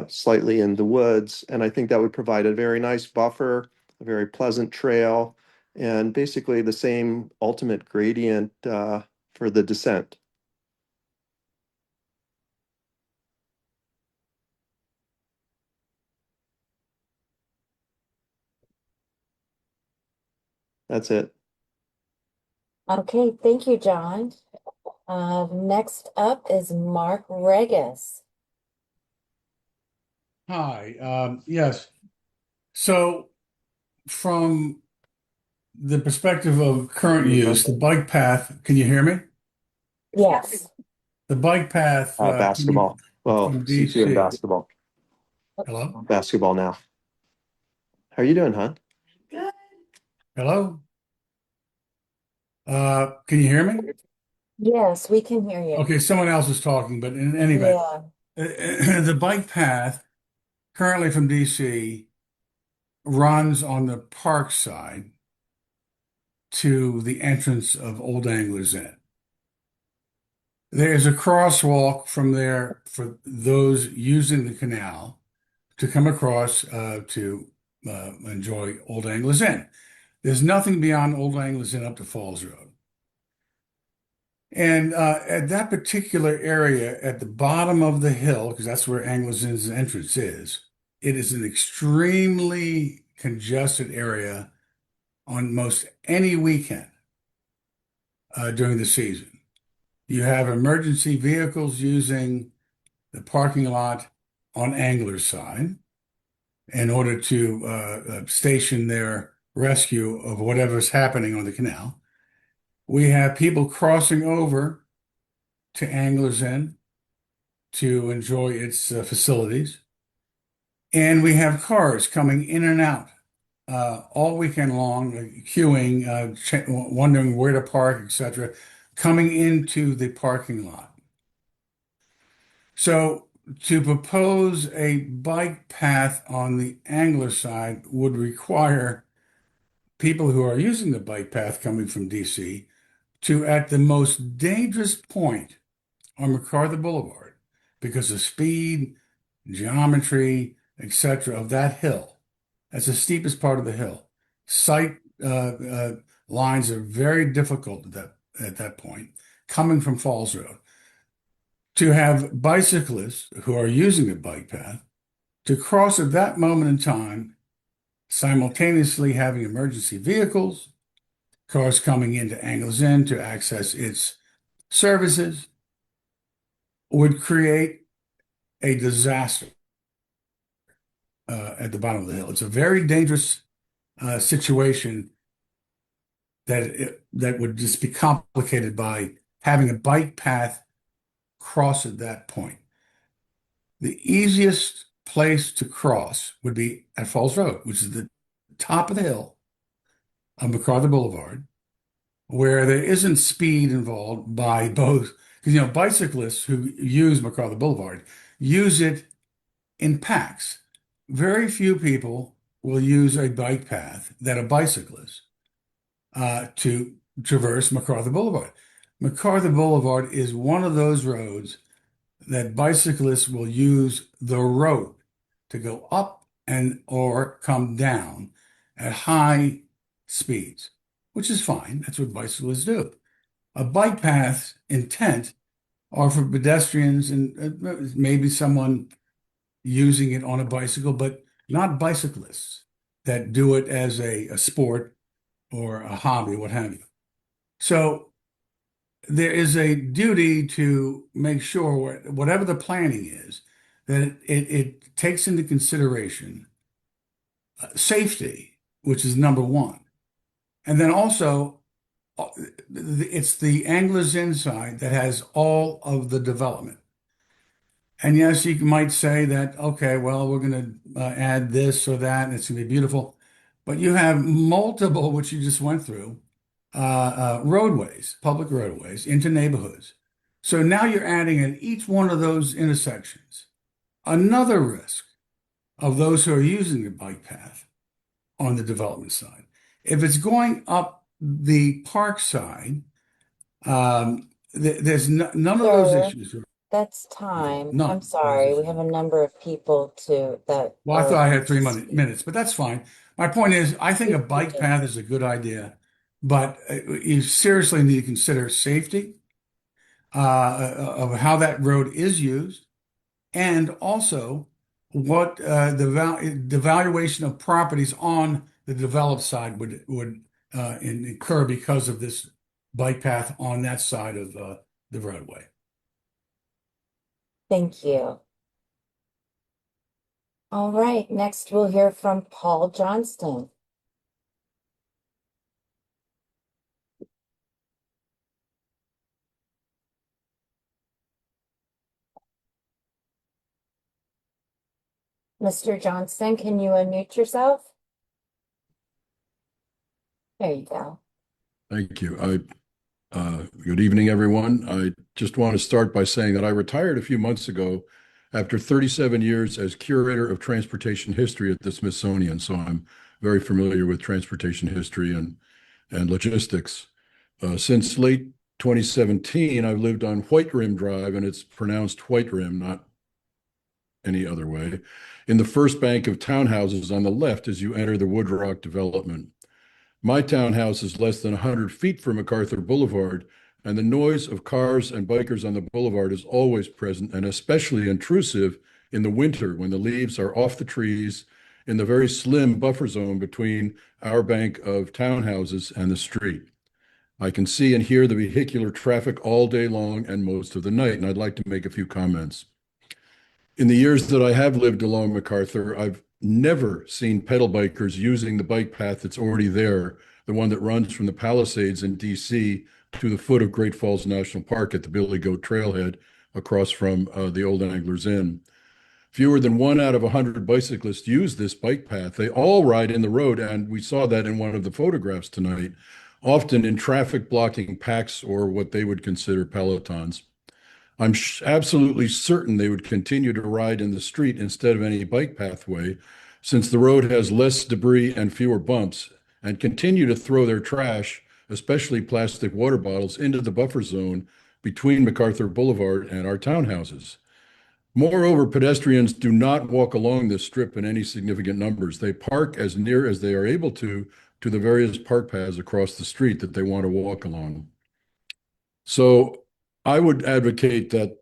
slightly in the woods? And I think that would provide a very nice buffer, a very pleasant trail, and basically the same ultimate gradient for the descent. That's it. Okay, thank you, John. Next up is Mark Regis. Hi, yes. So from the perspective of current use, the bike path, can you hear me? Yes. The bike path Basketball. Well, from since you're in DC. basketball. Hello? Basketball now. How are you doing, hon? Hello? Can you hear me? Yes, we can hear you. Okay, someone else is talking, but in any event, Yeah. the bike path currently from DC runs on the park side to the entrance of Old Anglers Inn. There's a crosswalk from there for those using the canal to come across to enjoy Old Anglers Inn. There's nothing beyond Old Anglers Inn up to Falls Road. And at that particular area at the bottom of the hill, because that's where Anglers Inn's entrance is, it is an extremely congested area on most any weekend during the season. You have emergency vehicles using the parking lot on Angler's side in order to station their rescue of whatever's happening on the canal. We have people crossing over to Angler's Inn to enjoy its facilities. And we have cars coming in and out all weekend long, queuing, wondering where to park, etc., coming into the parking lot. So to propose a bike path on the angler side would require people who are using the bike path coming from DC to, at the most dangerous point on MacArthur Boulevard, because of speed, geometry, etc., of that hill. That's the steepest part of the hill. Sight lines are very difficult at that point, coming from Falls Road. To have bicyclists who are using a bike path to cross at that moment in time, simultaneously having emergency vehicles, cars coming into Angles End to access its services, would create a disaster at the bottom of the hill. It's a very dangerous situation that would just be complicated by having a bike path cross at that point. The easiest place to cross would be at Falls Road, which is the top of the hill on MacArthur Boulevard, where there isn't speed involved by both, because bicyclists who use MacArthur Boulevard use it in packs. Very few people will use a bike path that are bicyclists to traverse MacArthur Boulevard. MacArthur Boulevard is one of those roads that bicyclists will use the road to go up and or come down at high speeds, which is fine. That's what bicyclists do. A bike path's intent are for pedestrians and maybe someone using it on a bicycle, but not bicyclists that do it as a sport or a hobby, what have you. So there is a duty to make sure whatever the planning is, that it takes into consideration safety, which is number one. And then also, it's the Anglers Inside that has all of the development. And yes, you might say that, okay, well, we're going to add this or that, and it's going to be beautiful. But you have multiple, which you just went through, roadways, public roadways into neighborhoods. So now you're adding in each one of those intersections another risk of those who are using the bike path on the development side. If it's going up the park side, there's none of those Sir, issues. That's time. None I'm of those sorry. We issues. have a number of people that Well, I thought I had to 3 minutes, but that's fine. My point is, I think a bike path is a good idea, but you seriously need to consider safety of how that road is used, and also what the valuation of properties on the developed side would incur because of this bike path on that side of the roadway. Thank you. All right, next we'll hear from Paul Johnston. Mr. Johnston, can you unmute yourself? There you go. Thank you. Good evening, everyone. I just want to start by saying that I retired a few months ago after 37 years as curator of transportation history at the Smithsonian. So I'm very familiar with transportation history and logistics. Since late 2017, I've lived on White Rim Drive, and it's pronounced White Rim, not any other way, in the first bank of townhouses on the left as you enter the Woodrock development. My townhouse is less than 100 feet from MacArthur Boulevard, and the noise of cars and bikers on the boulevard is always present and especially intrusive in the winter when the leaves are off the trees in the very slim buffer zone between our bank of townhouses and the street. I can see and hear the vehicular traffic all day long and most of the night, and I'd like to make a few comments. In the years that I have lived along MacArthur, I've never seen pedal bikers using the bike path that's already there, the one that runs from the Palisades in DC to the foot of Great Falls National Park at the Billy Goat Trailhead across from the old Anglers Inn. Fewer than 1 out of 100 bicyclists use this bike path. They all ride in the road, and we saw that in one of the photographs tonight, often in traffic blocking packs or what they would consider pelotons. I'm absolutely certain they would continue to ride in the street instead of any bike pathway, since the road has less debris and fewer bumps, and continue to throw their trash, especially plastic water bottles, into the buffer zone between MacArthur Boulevard and our townhouses. Moreover, pedestrians do not walk along this strip in any significant numbers. They park as near as they are able to the various park paths across the street that they want to walk along. So I would advocate that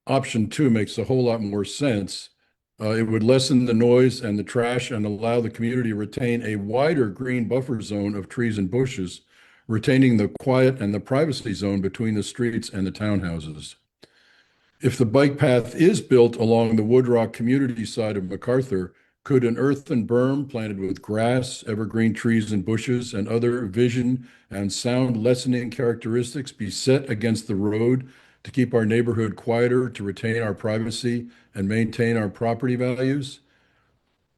option two makes a whole lot more sense. It would lessen the noise and the trash and allow the community to retain a wider green buffer zone of trees and bushes, retaining the quiet and the privacy zone between the streets and the townhouses. If the bike path is built along the Woodrock community side of MacArthur, could an earthen berm planted with grass, evergreen trees and bushes, and other vision and sound lessening characteristics be set against the road to keep our neighborhood quieter, to retain our privacy, and maintain our property values?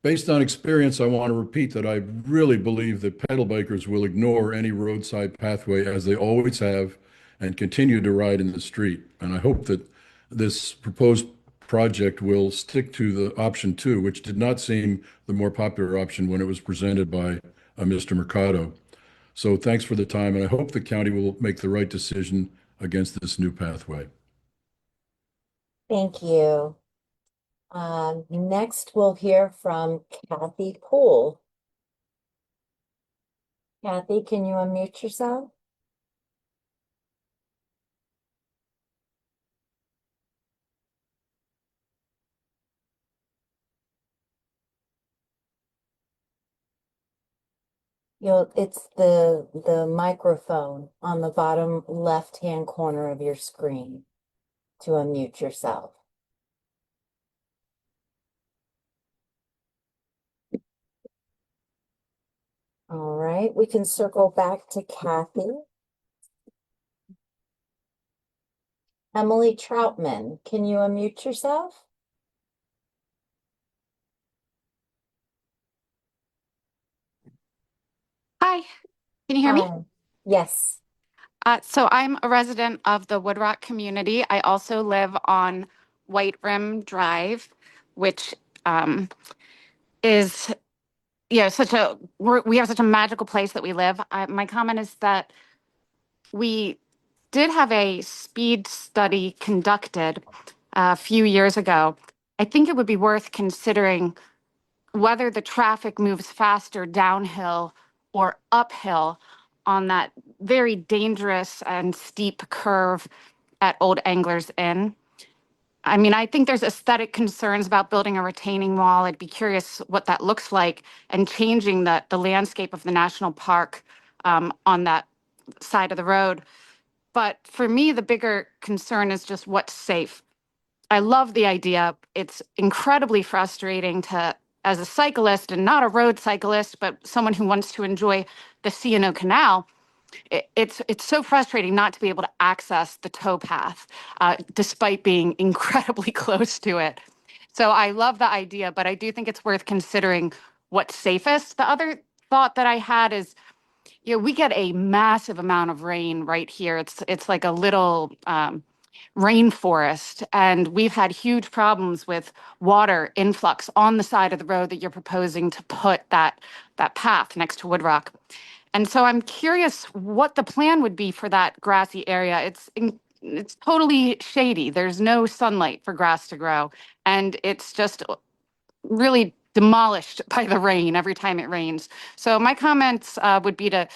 Based on experience, I want to repeat that I really believe that pedal bikers will ignore any roadside pathway as they always have and continue to ride in the street. And I hope that this proposed project will stick to the option two, which did not seem the more popular option when it was presented by Mr. Mercado. So thanks for the time, and I hope the county will make the right decision against this new pathway. Thank you. Next, we'll hear from Kathy Poole. Kathy, can you unmute yourself? It's the microphone on the bottom left-hand corner of your screen to unmute yourself. All right, we can circle back to Kathy. Emily Troutman, can you unmute yourself? Hi, can you hear me? Hi. Yes. So I'm a resident of the Woodrock community. I also live on White Rim Drive, which is, we have such a magical place that we live. My comment is that we did have a speed study conducted a few years ago. I think it would be worth considering whether the traffic moves faster downhill or uphill on that very dangerous and steep curve at Old Anglers Inn. I mean, I think there's aesthetic concerns about building a retaining wall. I'd be curious what that looks like and changing the landscape of the national park on that side of the road. But for me, the bigger concern is just what's safe. I love the idea. It's incredibly frustrating as a cyclist and not a road cyclist, but someone who wants to enjoy the C&O Canal. It's so frustrating not to be able to access the towpath, despite being incredibly close to it. So I love the idea, but I do think it's worth considering what's safest. The other thought that I had is, we get a massive amount of rain right here. It's like a little rainforest, and we've had huge problems with water influx on the side of the road that you're proposing to put that path next to Woodrock. And so I'm curious what the plan would be for that grassy area. It's totally shady. There's no sunlight for grass to grow, and it's just really demolished by the rain every time it rains. So my comments would be to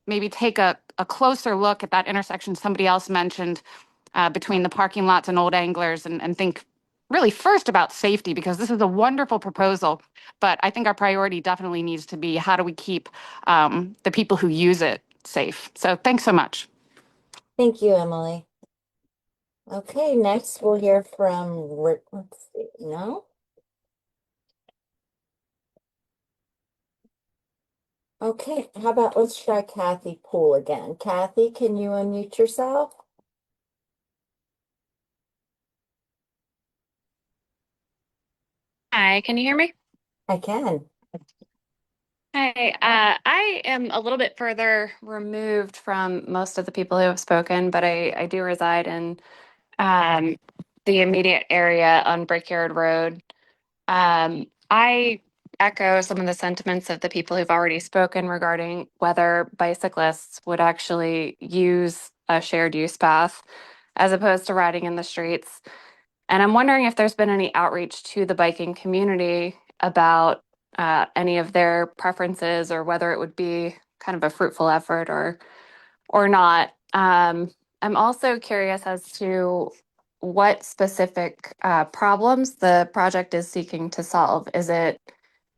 maybe take a closer look at that intersection somebody else mentioned between the parking lots and Old Anglers, and think really first about safety, because this is a wonderful proposal. But I think our priority definitely needs to be, how do we keep the people who use it safe? So thanks so much. Thank you, Emily. Okay, next we'll hear from Rick. Let's see. No? Okay, how about let's try Kathy Poole again. Kathy, can you unmute yourself? Hi, can you hear me? I can. Hi, I am a little bit further removed from most of the people who have spoken, but I do reside in the immediate area on Brickyard Road. I echo some of the sentiments of the people who've already spoken regarding whether bicyclists would actually use a shared use path as opposed to riding in the streets. And I'm wondering if there's been any outreach to the biking community about any of their preferences, or whether it would be kind of a fruitful effort or not. I'm also curious as to what specific problems the project is seeking to solve. Is it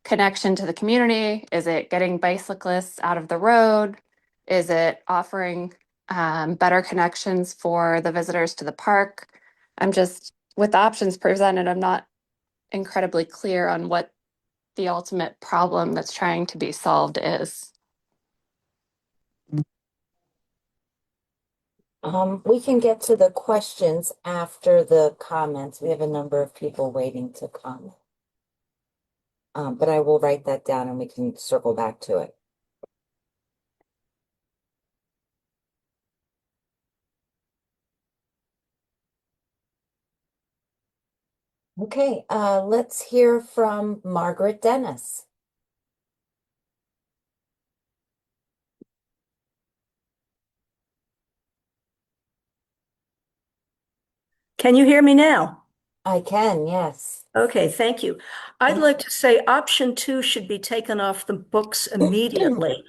connection to the community? Is it getting bicyclists out of the road? Is it offering better connections for the visitors to the park? I'm just, with the options presented, I'm not incredibly clear on what the ultimate problem that's trying to be solved is. We can get to the questions after the comments. We have a number of people waiting to comment. But I will write that down and we can circle back to it. Okay, let's hear from Margaret Dennis. Can you hear me now? I can, yes. Okay, thank you. I'd like to say option 2 should be taken off the books immediately.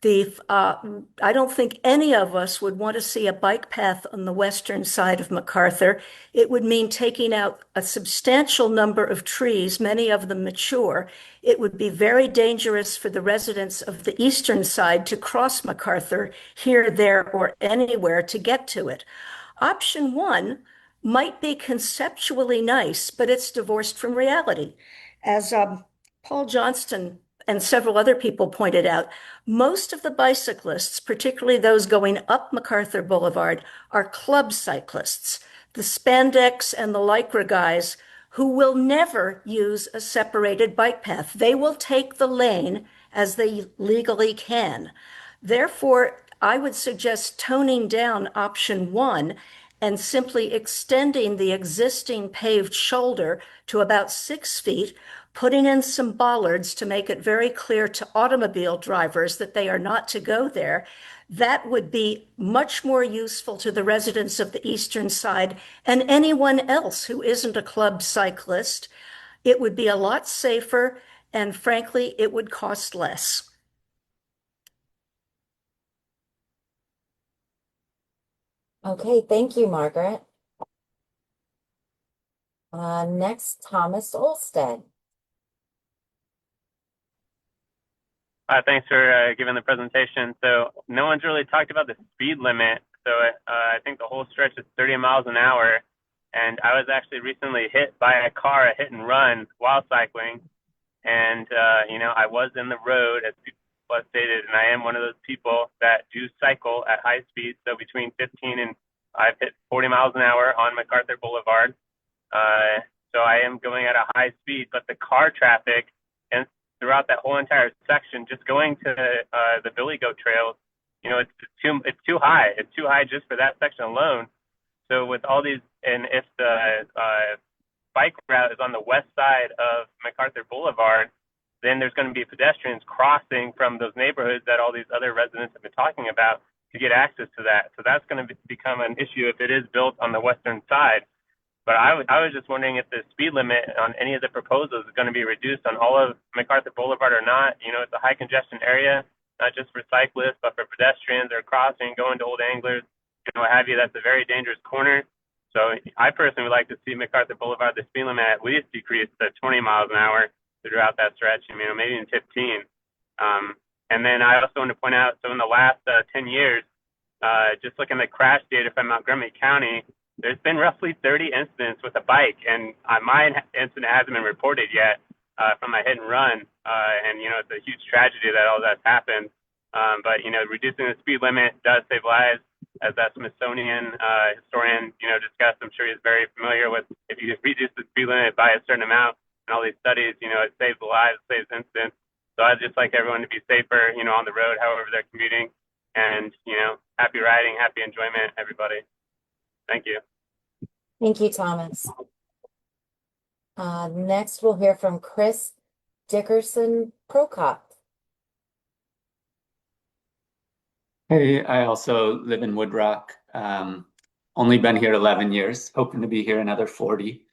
I don't think any of us would want to see a bike path on the western side of MacArthur. It would mean taking out a substantial number of trees, many of them mature. It would be very dangerous for the residents of the eastern side to cross MacArthur here, there, or anywhere to get to it. Option 1 might be conceptually nice, but it's divorced from reality. As Paul Johnston and several other people pointed out, most of the bicyclists, particularly those going up MacArthur Boulevard, are club cyclists, the spandex and the lycra guys who will never use a separated bike path. They will take the lane as they legally can. Therefore, I would suggest toning down option 1 and simply extending the existing paved shoulder to about 6 feet, putting in some bollards to make it very clear to automobile drivers that they are not to go there. That would be much more useful to the residents of the eastern side and anyone else who isn't a club cyclist. It would be a lot safer, and frankly, it would cost less. Okay, thank you, Margaret. Next, Thomas Olsted. Thanks for giving the presentation. So no one's really talked about the speed limit. So I think the whole stretch is 30 miles an hour. And I was actually recently hit by a car, a hit and run while cycling. And, I was in the road, as was stated, and I am one of those people that do cycle at high speed. So between 15 and I've hit 40 miles an hour on MacArthur Boulevard. So I am going at a high speed, but the car traffic and throughout that whole entire section, just going to the Billy Goat trails, it's too high. It's too high just for that section alone. So with all these, and if the bike route is on the west side of MacArthur Boulevard, then there's going to be pedestrians crossing from those neighborhoods that all these other residents have been talking about to get access to that. So that's going to become an issue if it is built on the western side. But I was just wondering if the speed limit on any of the proposals is going to be reduced on all of MacArthur Boulevard or not. It's a high congestion area, not just for cyclists, but for pedestrians or crossing, going to Old Anglers, what have you. That's a very dangerous corner. So I personally would like to see MacArthur Boulevard, the speed limit at least decrease to 20 miles an hour throughout that stretch, maybe even 15. And then I also want to point out, so in the last 10 years, just looking at crash data from Montgomery County, there's been roughly 30 incidents with a bike, and my incident hasn't been reported yet from my hit and run. And, it's a huge tragedy that all that's happened. But, reducing the speed limit does save lives, as that Smithsonian historian, discussed. I'm sure he's very familiar with if you reduce the speed limit by a certain amount and all these studies, it saves lives, saves incidents. So I'd just like everyone to be safer, on the road, however they're commuting. And, happy riding, happy enjoyment, everybody. Thank you. Thank you, Thomas. Next, we'll hear from Chris Dickerson Prokop. Hey, I also live in Woodrock. only been here 11 years, hoping to be here another 40.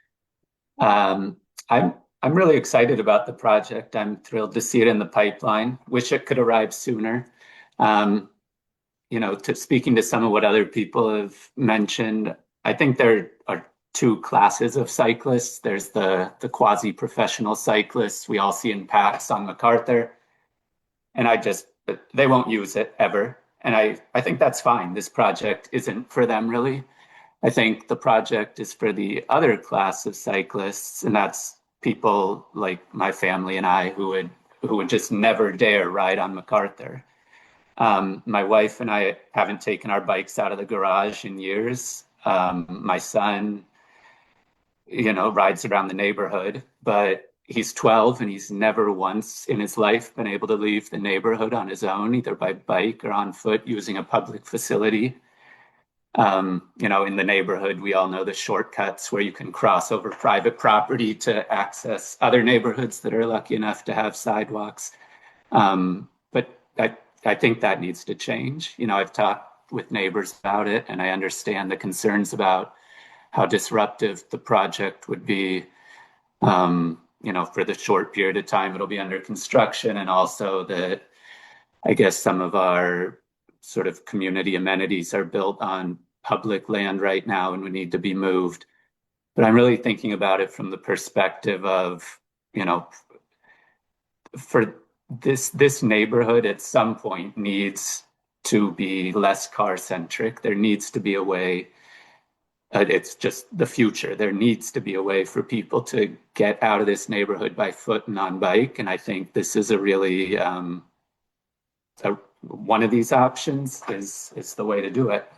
Um, I'm really excited about the project. I'm thrilled to see it in the pipeline. Wish it could arrive sooner. Um, speaking to some of what other people have mentioned, I think there are two classes of cyclists. There's the quasi-professional cyclists we all see in packs on MacArthur, and they won't use it ever. And I think that's fine. This project isn't for them really. I think the project is for the other class of cyclists, and that's people like my family and I who would just never dare ride on MacArthur. My wife and I haven't taken our bikes out of the garage in years. My son, rides around the neighborhood, but he's 12 and he's never once in his life been able to leave the neighborhood on his own, either by bike or on foot using a public facility. In the neighborhood, we all know the shortcuts where you can cross over private property to access other neighborhoods that are lucky enough to have sidewalks. But I think that needs to change. I've talked with neighbors about it, and I understand the concerns about how disruptive the project would be, for the short period of time it'll be under construction, and also that I guess some of our sort of community amenities are built on public land right now and would need to be moved. But I'm really thinking about it from the perspective of, for this neighborhood at some point needs to be less car centric. There needs to be a way, it's just the future. There needs to be a way for people to get out of this neighborhood by foot and on bike. And I think this is a really, one of these options is the way to do it.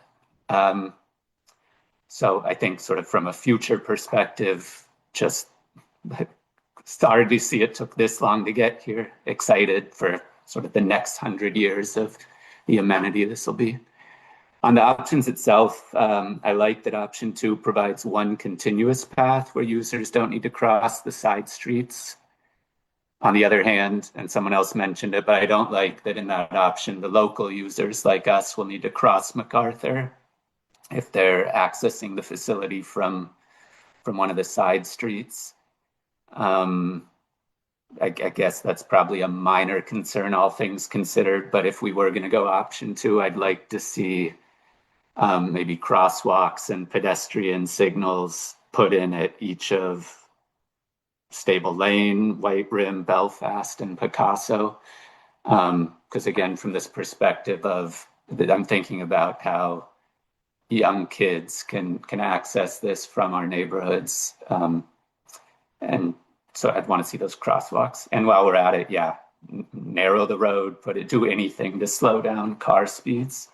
So I think sort of from a future perspective, just sorry to see it took this long to get here. Excited for sort of the next 100 years of the amenity this will be. On the options itself, I like that option 2 provides one continuous path where users don't need to cross the side streets. On the other hand, and someone else mentioned it, but I don't like that in that option, the local users like us will need to cross MacArthur if they're accessing the facility from one of the side streets. I guess that's probably a minor concern, all things considered, but if we were going to go option 2, I'd like to see maybe crosswalks and pedestrian signals put in at each of Stable Lane, White Rim, Belfast, and Picasso. Because again, from this perspective of that, I'm thinking about how young kids can access this from our neighborhoods. And so I'd want to see those crosswalks. And while we're at it, narrow the road, do anything to slow down car speeds.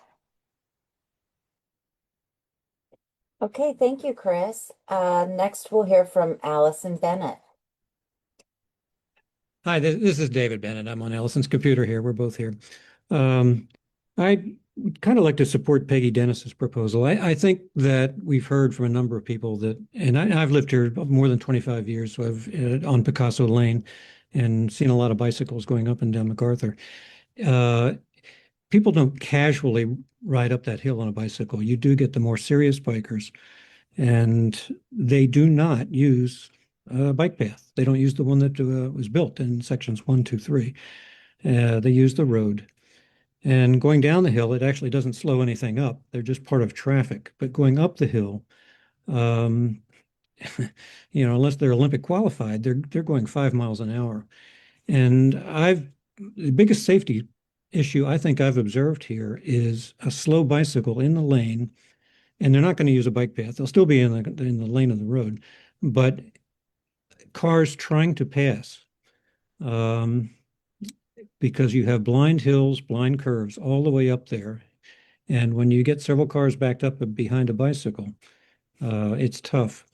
Okay, thank you, Chris. Next, we'll hear from Allison Bennett. Hi, this is David Bennett. I'm on Allison's computer here. We're both here. I would kind of like to support Peggy Dennis's proposal. I think that we've heard from a number of people that, and I've lived here more than 25 years, so I've on Picasso Lane and seen a lot of bicycles going up and down MacArthur. People don't casually ride up that hill on a bicycle. You do get the more serious bikers, and they do not use bike path. They don't use the one that was built in sections 1, 2, 3. They use the road. And going down the hill, it actually doesn't slow anything up. They're just part of traffic. But going up the hill, unless they're Olympic qualified, they're going 5 miles an hour. And the biggest safety issue I think I've observed here is a slow bicycle in the lane, and they're not going to use a bike path. They'll still be in the lane of the road, but cars trying to pass, because you have blind hills, blind curves all the way up there. And when you get several cars backed up behind a bicycle, it's tough.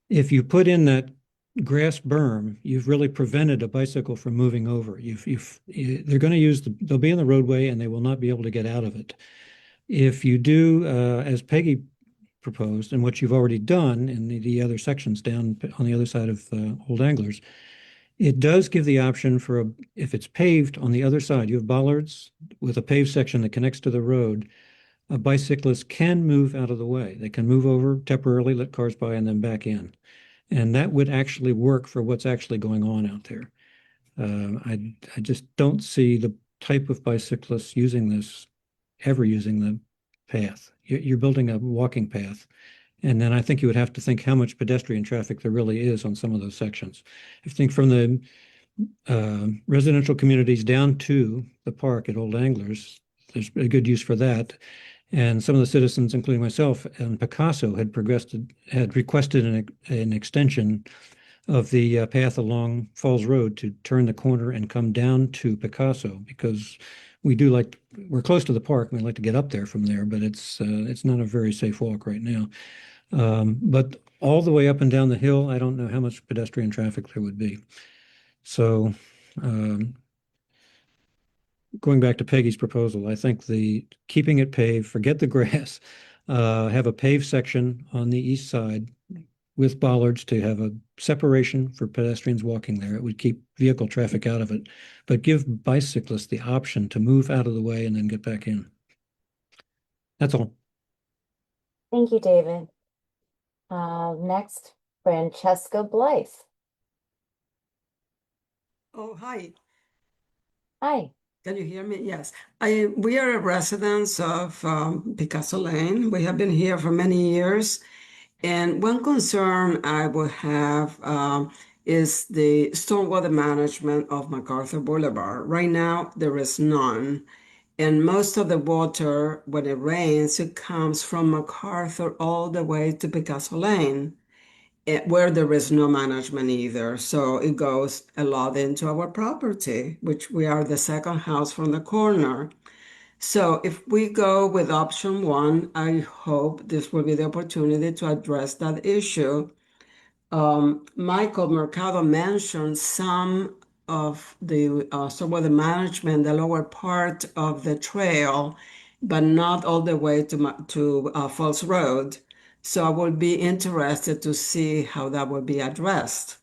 If you put in that grass berm, you've really prevented a bicycle from moving over. They're going to they'll be in the roadway and they will not be able to get out of it. If you do, as Peggy proposed, and what you've already done in the other sections down on the other side of Old Anglers, it does give the option for if it's paved on the other side, you have bollards with a paved section that connects to the road. bicyclists can move out of the way. They can move over temporarily, let cars by, and then back in. And that would actually work for what's actually going on out there. I just don't see the type of bicyclists using this, ever using the path. You're building a walking path. And then I think you would have to think how much pedestrian traffic there really is on some of those sections. If you think from the residential communities down to the park at Old Anglers, there's a good use for that. And some of the citizens, including myself and Picasso, had requested an extension of the path along Falls Road to turn the corner and come down to Picasso, because we're close to the park and we'd like to get up there from there, but it's not a very safe walk right now. But all the way up and down the hill, I don't know how much pedestrian traffic there would be. So going back to Peggy's proposal, I think keeping it paved, forget the grass, have a paved section on the east side with bollards to have a separation for pedestrians walking there. It would keep vehicle traffic out of it, but give bicyclists the option to move out of the way and then get back in. That's all. Thank you, David. Next, Francesca Blythe. Oh, hi. Hi. Can you hear me? Yes. We are residents of Picasso Lane. We have been here for many years. And one concern I would have is the stormwater management of MacArthur Boulevard. Right now, there is none. And most of the water, when it rains, it comes from MacArthur all the way to Picasso Lane, where there is no management either. So it goes a lot into our property, which we are the second house from the corner. So if we go with option one, I hope this will be the opportunity to address that issue. Michael Mercado mentioned some of the management, the lower part of the trail, but not all the way to Falls Road. So I would be interested to see how that would be addressed.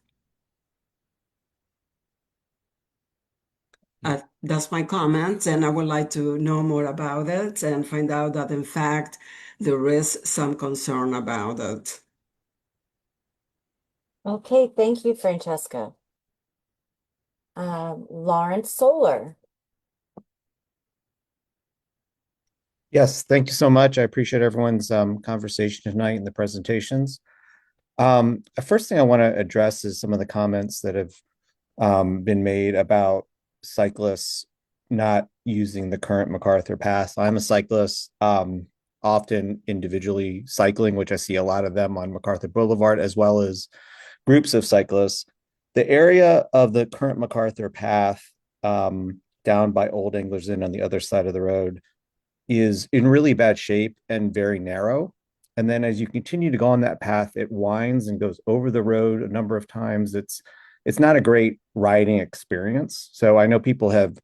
That's my comments, and I would like to know more about it and find out that, in fact, there is some concern about it. Okay, thank you, Francesca. Lawrence Solar. Yes, thank you so much. I appreciate everyone's conversation tonight and the presentations. The first thing I want to address is some of the comments that have been made about cyclists not using the current MacArthur path. I'm a cyclist, often individually cycling, which I see a lot of them on MacArthur Boulevard, as well as groups of cyclists. The area of the current MacArthur path down by Old Anglers Inn on the other side of the road is in really bad shape and very narrow. And then as you continue to go on that path, it winds and goes over the road a number of times. It's not a great riding experience. So I know people have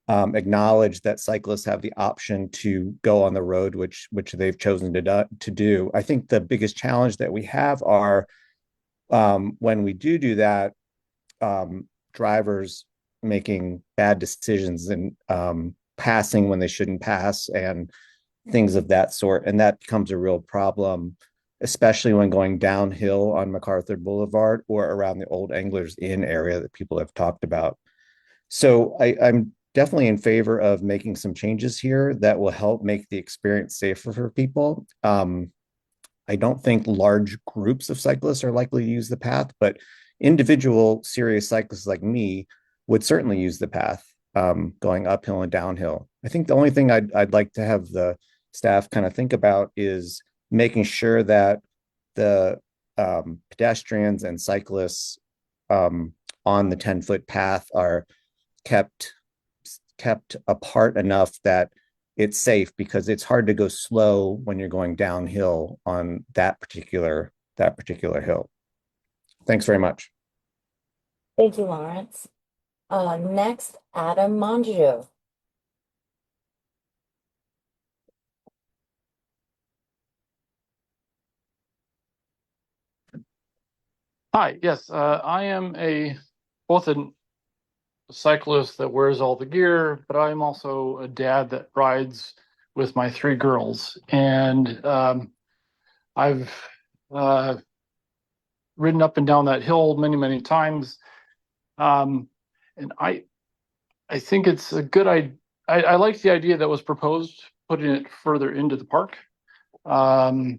acknowledged that cyclists have the option to go on the road, which they've chosen to do. I think the biggest challenge that we have are when we do that, drivers making bad decisions and passing when they shouldn't pass and things of that sort. And that becomes a real problem, especially when going downhill on MacArthur Boulevard or around the Old Anglers Inn area that people have talked about. So I'm definitely in favor of making some changes here that will help make the experience safer for people. I don't think large groups of cyclists are likely to use the path, but individual serious cyclists like me would certainly use the path going uphill and downhill. I think the only thing I'd like to have the staff kind of think about is making sure that the pedestrians and cyclists on the 10-foot path are kept apart enough that it's safe, because it's hard to go slow when you're going downhill on that particular hill. Thanks very much. Thank you, Lawrence. Next, Adam Mongeau. Hi, yes, I am both a cyclist that wears all the gear, but I'm also a dad that rides with my three girls, and I've ridden up and down that hill many, many times. And I think it's a good idea. I like the idea that was proposed, putting it further into the park. I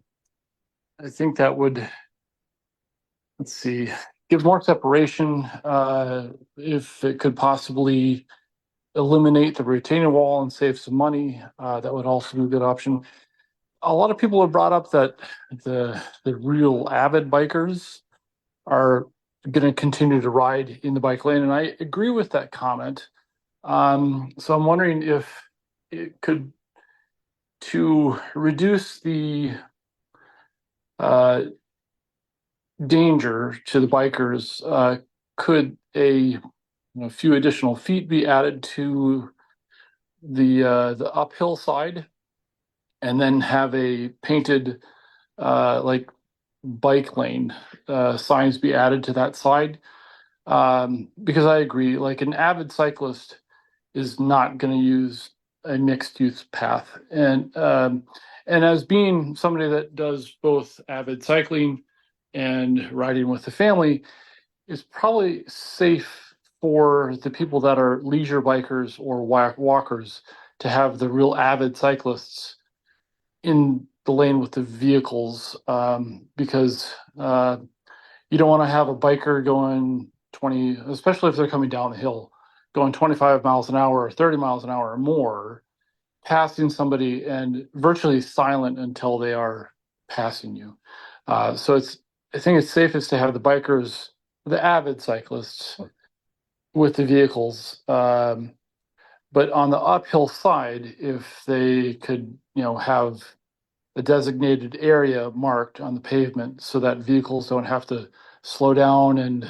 think that would, let's see, give more separation. If it could possibly eliminate the retaining wall and save some money, that would also be a good option. A lot of people have brought up that the real avid bikers are going to continue to ride in the bike lane, and I agree with that comment. So I'm wondering if it could, to reduce the danger to the bikers, could a few additional feet be added to the uphill side, and then have a painted like bike lane signs be added to that side? Because I agree, like an avid cyclist is not going to use a mixed use path, and as being somebody that does both avid cycling and riding with the family, is probably safe for the people that are leisure bikers or walkers to have the real avid cyclists in the lane with the vehicles, because you don't want to have a biker going 20, especially if they're coming down the hill, going 25 miles an hour or 30 miles an hour or more, passing somebody and virtually silent until they are passing you. So I think it's safest to have the bikers, the avid cyclists, with the vehicles. But on the uphill side, if they could, have a designated area marked on the pavement so that vehicles don't have to slow down and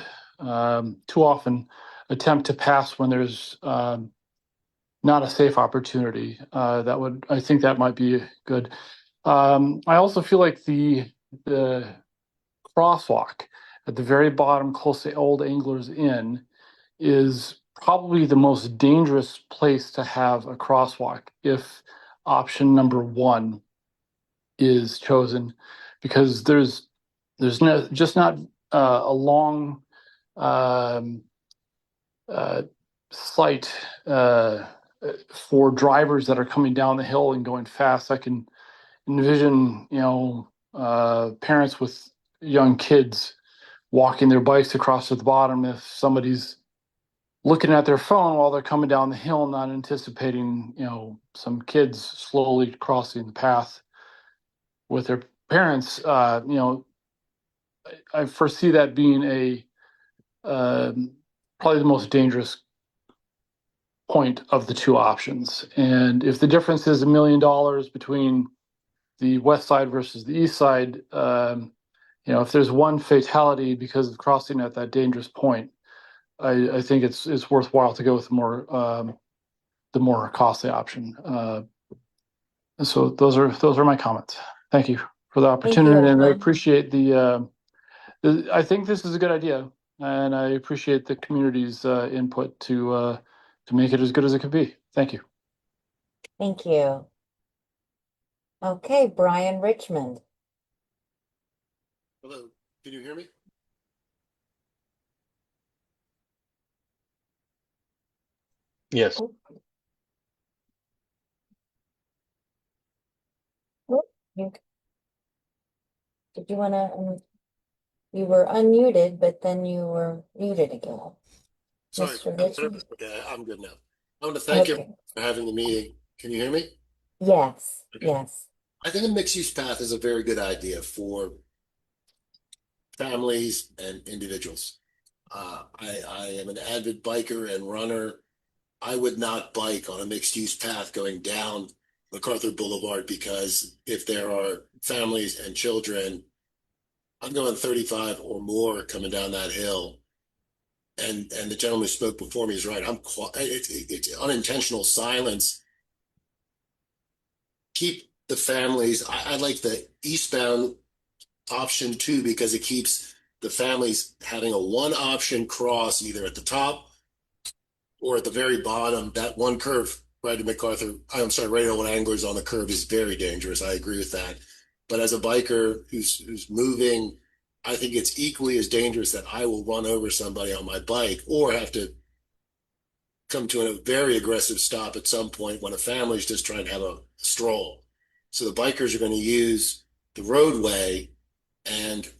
too often attempt to pass when there's not a safe opportunity. I think that might be good. I also feel like the crosswalk at the very bottom, close to Old Anglers Inn, is probably the most dangerous place to have a crosswalk if option number one is chosen, because there's no, just not a long sight for drivers that are coming down the hill and going fast. I can envision, parents with young kids walking their bikes across to the bottom if somebody's looking at their phone while they're coming down the hill, not anticipating, some kids slowly crossing the path with their parents. I foresee that being probably the most dangerous point of the two options. And if the difference is $1 million between the west side versus the east side, if there's one fatality because of crossing at that dangerous point, I think it's worthwhile to go with the more costly option. So those are my comments. Thank you for the opportunity, and I appreciate I think this is a good idea, and I appreciate the community's input to make it as good as it could be. Thank you. Thank you. Okay, Brian Richmond. Hello, can you hear me? Yes. Did you want to, you were unmuted, but then you were muted again. Sorry, Mr. Richmond? okay, I'm good now. I want to thank you for having the meeting. Can you hear me? Yes, Okay. yes. I think a mixed use path is a very good idea for families and individuals. I am an avid biker and runner. I would not bike on a mixed use path going down MacArthur Boulevard, because if there are families and children, I'm going 35 or more coming down that hill. And the gentleman who spoke before me is right. It's unintentional silence. Keep the families. I like the eastbound option too, because it keeps the families having a one option cross either at the top or at the very bottom. That one curve right at MacArthur, I'm sorry, right at Old Anglers on the curb is very dangerous. I agree with that. But as a biker who's moving, I think it's equally as dangerous that I will run over somebody on my bike or have to come to a very aggressive stop at some point when a family's just trying to have a stroll. So the bikers are going to use the roadway, and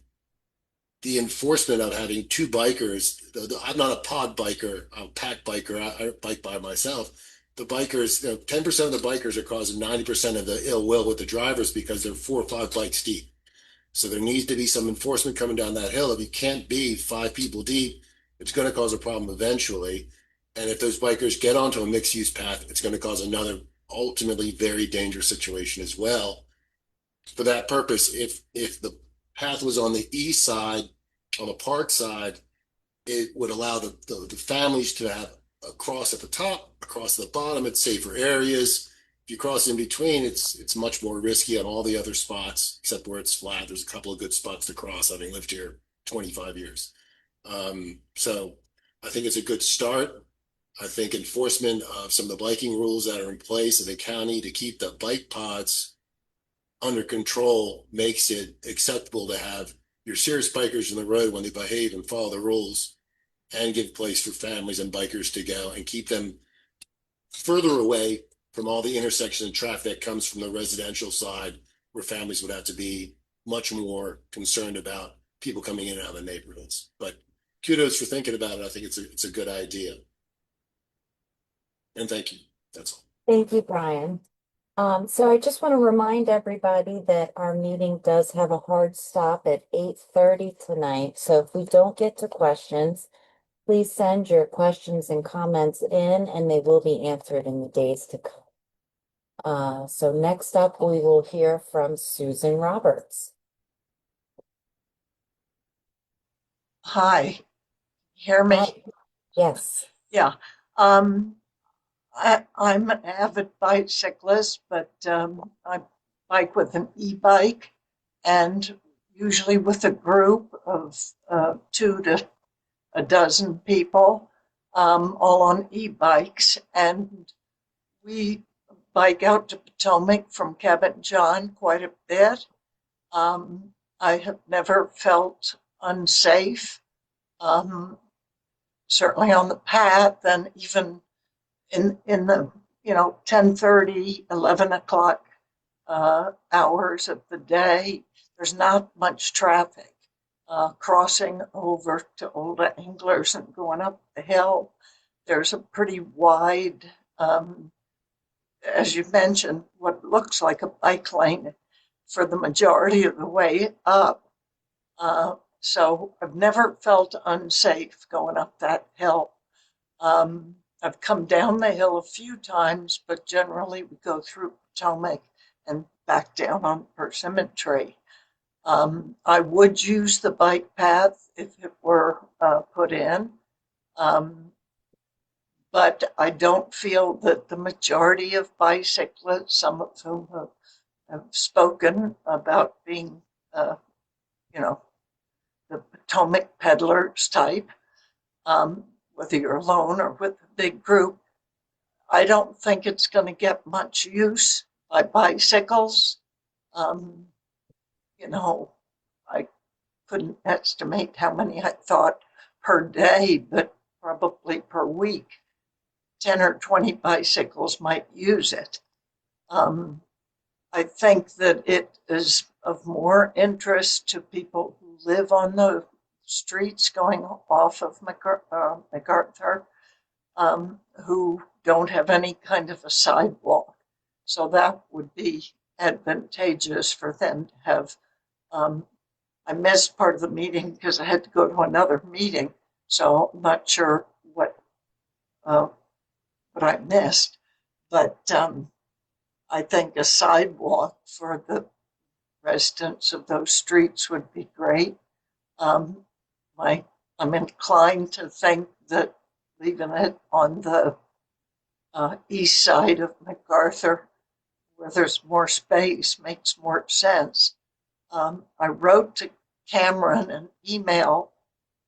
the enforcement of having two bikers. I'm not a pod biker, I'm a pack biker. I bike by myself. The bikers, 10% of the bikers are causing 90% of the ill will with the drivers because they're 4 or 5 bikes deep. So there needs to be some enforcement coming down that hill. If you can't be 5 people deep, it's going to cause a problem eventually. And if those bikers get onto a mixed use path, it's going to cause another ultimately very dangerous situation as well. For that purpose, if the path was on the east side, on the park side, it would allow the families to have a cross at the top, a cross at the bottom. It's safer areas. If you cross in between, it's much more risky on all the other spots, except where it's flat. There's a couple of good spots to cross, having lived here 25 years. So I think it's a good start. I think enforcement of some of the biking rules that are in place in the county to keep the bike pods under control makes it acceptable to have your serious bikers in the road when they behave and follow the rules, and give place for families and bikers to go and keep them further away from all the intersection and traffic that comes from the residential side, where families would have to be much more concerned about people coming in and out of the neighborhoods. But kudos for thinking about it. I think it's a good idea. And thank you. That's all. Thank you, Brian. So I just want to remind everybody that our meeting does have a hard stop at 8:30 tonight. So if we don't get to questions, please send your questions and comments in, and they will be answered in the days to come. So next up, we will hear from Susan Roberts. Hi, hear me? Hi. Yes. Yeah. I'm an avid bicyclist, but I bike with an e-bike, and usually with a group of 2 to a dozen people, all on e-bikes. And we bike out to Potomac from Cabot John quite a bit. I have never felt unsafe, certainly on the path, and even in the 10:30, 11 o'clock hours of the day. There's not much traffic crossing over to Old Anglers and going up the hill. There's a pretty wide, as you mentioned, what looks like a bike lane for the majority of the way up. So I've never felt unsafe going up that hill. I've come down the hill a few times, but generally we go through Potomac and back down on Persimmon. I would use the bike path if it were put in, but I don't feel that the majority of bicyclists, some of whom have spoken about being, the Potomac peddlers type, whether you're alone or with a big group, I don't think it's going to get much use by bicycles. I couldn't estimate how many I thought per day, but probably per week, 10 or 20 bicycles might use it. I think that it is of more interest to people who live on the streets going off of MacArthur, who don't have any kind of a sidewalk. So that would be advantageous for them to have. I missed part of the meeting because I had to go to another meeting, so I'm not sure what I missed. But I think a sidewalk for the residents of those streets would be great. I'm inclined to think that leaving it on the east side of MacArthur, where there's more space, makes more sense. I wrote to Cameron an email.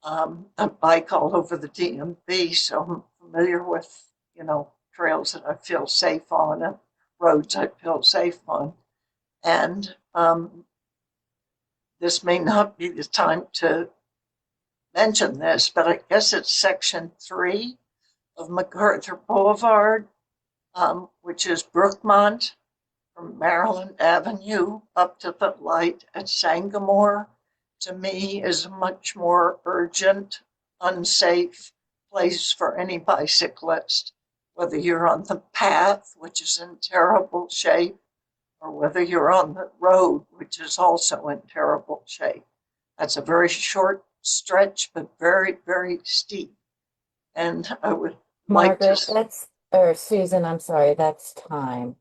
I bike all over the DMV, so I'm familiar with, trails that I feel safe on and roads I feel safe on. And this may not be the time to mention this, but I guess it's section 3 of MacArthur Boulevard, which is Brookmont from Maryland Avenue up to the light at Sangamore, to me is a much more urgent, unsafe place for any bicyclist, whether you're on the path, which is in terrible shape, or whether you're on the road, which is also in terrible shape. That's a very short stretch, but very, very steep. And I would like Margaret, to, or Susan, I'm sorry, that's time.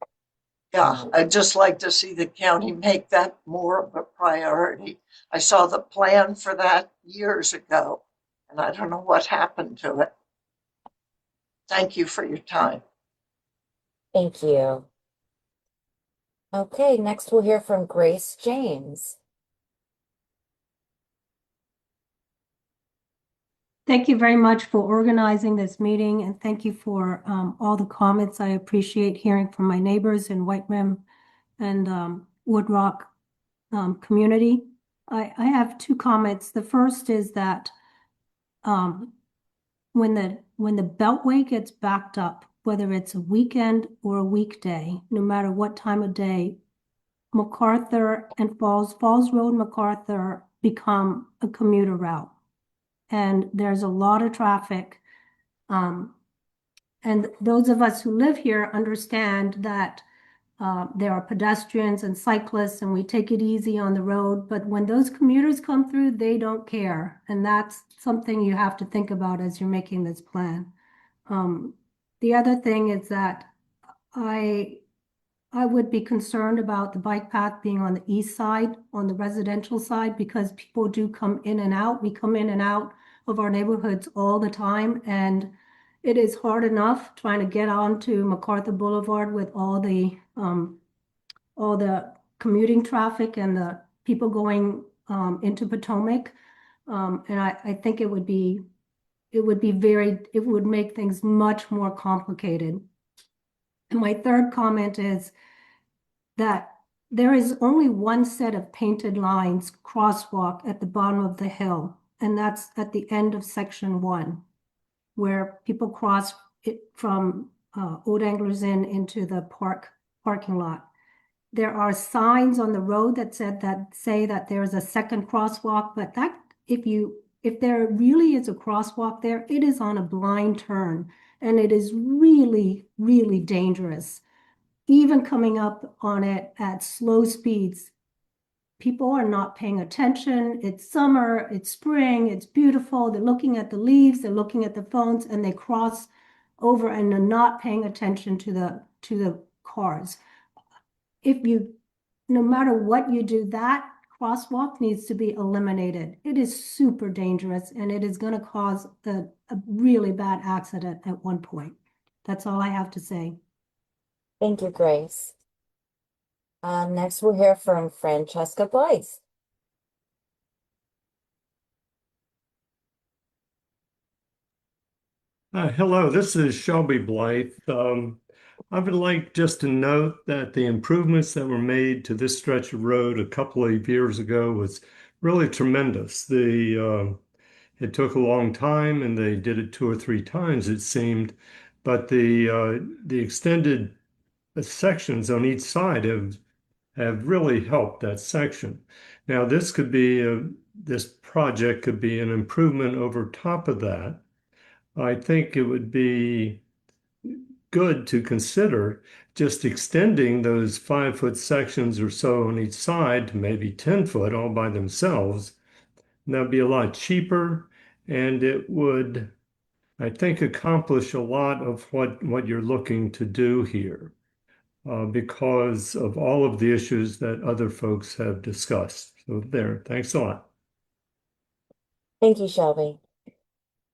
yeah, I'd just like to see the county make that more of a priority. I saw the plan for that years ago, and I don't know what happened to it. Thank you for your time. Thank you. Okay, next we'll hear from Grace James. Thank you very much for organizing this meeting, and thank you for all the comments. I appreciate hearing from my neighbors in White Rim and Woodrock community. I have 2 comments. The first is that when the Beltway gets backed up, whether it's a weekend or a weekday, no matter what time of day, MacArthur and Falls Road, MacArthur become a commuter route. And there's a lot of traffic. And those of us who live here understand that there are pedestrians and cyclists, and we take it easy on the road. But when those commuters come through, they don't care. And that's something you have to think about as you're making this plan. The other thing is that I would be concerned about the bike path being on the east side, on the residential side, because people do come in and out. We come in and out of our neighborhoods all the time, and it is hard enough trying to get onto MacArthur Boulevard with all the commuting traffic and the people going into Potomac. And I think it would make things much more complicated. And my third comment is that there is only one set of painted lines crosswalk at the bottom of the hill, and that's at the end of section 1, where people cross it from Old Anglers Inn into the parking lot. There are signs on the road that say that there is a second crosswalk, but that if there really is a crosswalk there, it is on a blind turn, and it is really, really dangerous. Even coming up on it at slow speeds, people are not paying attention. It's summer, it's spring, it's beautiful. They're looking at the leaves, they're looking at the phones, and they cross over and they're not paying attention to the cars. No matter what you do, that crosswalk needs to be eliminated. It is super dangerous, and it is going to cause a really bad accident at one point. That's all I have to say. Thank you, Grace. Next we'll hear from Francesca Blythe. Hello, this is Shelby Blythe. I would like just to note that the improvements that were made to this stretch of road a couple of years ago was really tremendous. It took a long time, and they did it 2 or 3 times, it seemed, but the extended sections on each side have really helped that section. Now, this project could be an improvement over top of that. I think it would be good to consider just extending those 5-foot sections or so on each side to maybe 10 foot all by themselves. And that'd be a lot cheaper, and it would, I think, accomplish a lot of what you're looking to do here, because of all of the issues that other folks have discussed. So there, thanks a lot. Thank you, Shelby.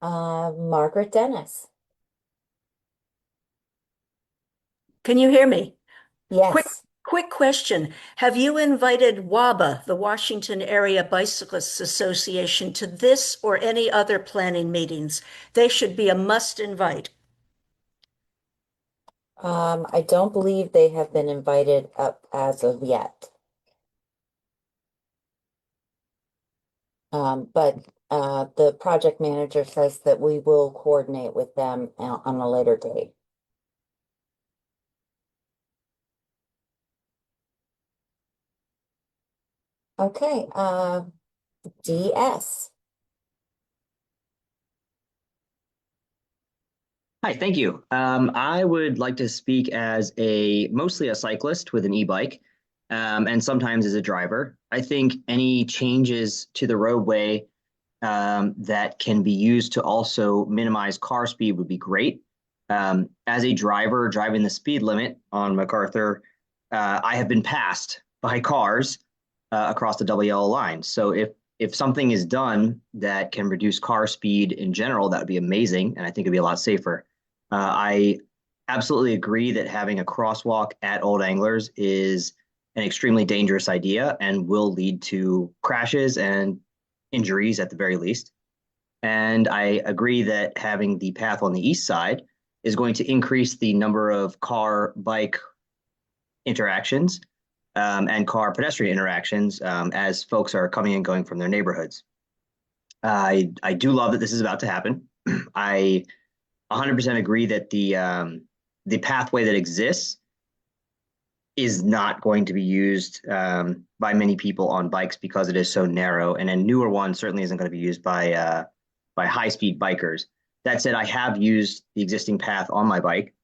Margaret Dennis. Can you hear me? Yes. Quick question. Have you invited WABA, the Washington Area Bicyclists Association, to this or any other planning meetings? They should be a must invite. I don't believe they have been invited up as of yet. But the project manager says that we will coordinate with them on a later date. Okay, DS. Hi, thank you. I would like to speak as mostly a cyclist with an e-bike, and sometimes as a driver. I think any changes to the roadway that can be used to also minimize car speed would be great. As a driver driving the speed limit on MacArthur, I have been passed by cars across the double yellow line. So if something is done that can reduce car speed in general, that would be amazing, and I think it'd be a lot safer. I absolutely agree that having a crosswalk at Old Anglers is an extremely dangerous idea and will lead to crashes and injuries at the very least. And I agree that having the path on the east side is going to increase the number of car bike interactions and car pedestrian interactions as folks are coming and going from their neighborhoods. I do love that this is about to happen. I 100% agree that the pathway that exists is not going to be used by many people on bikes because it is so narrow, and a newer one certainly isn't going to be used by high-speed bikers. That said, I have used the existing path on my bike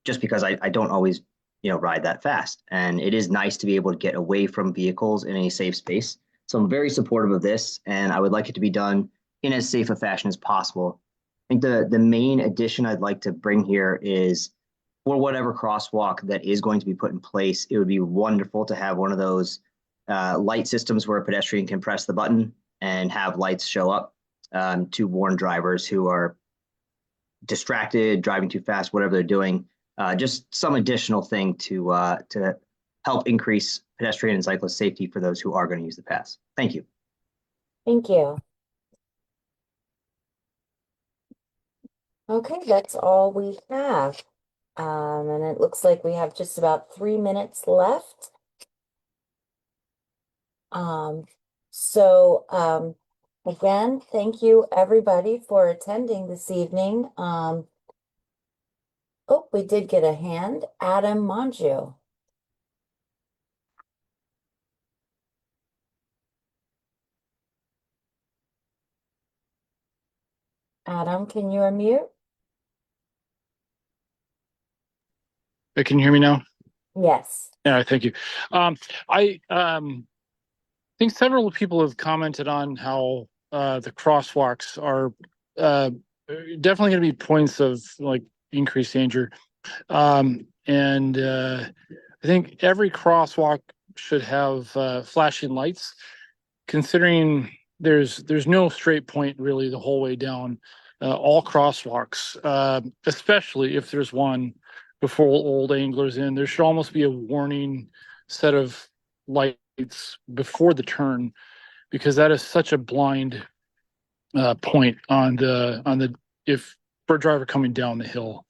just because I don't always ride that fast, and it is nice to be able to get away from vehicles in a safe space. So I'm very supportive of this, and I would like it to be done in as safe a fashion as possible. I think the main addition I'd like to bring here is for whatever crosswalk that is going to be put in place, it would be wonderful to have one of those light systems where a pedestrian can press the button and have lights show up to warn drivers who are distracted, driving too fast, whatever they're doing. Just some additional thing to help increase pedestrian and cyclist safety for those who are going to use the paths. Thank you. Thank you. Okay, that's all we have. And it looks like we have just about 3 minutes left. Again, thank you everybody for attending this evening. Oh, we did get a hand. Adam Manju. Adam, can you unmute? Can you hear me now? Yes. Yeah, thank you. I think several people have commented on how the crosswalks are definitely going to be points of like increased danger. I think every crosswalk should have flashing lights, considering there's no straight point really the whole way down all crosswalks, especially if there's one before Old Anglers Inn. There should almost be a warning set of lights before the turn, because that is such a blind point on the if for a driver coming down the hill.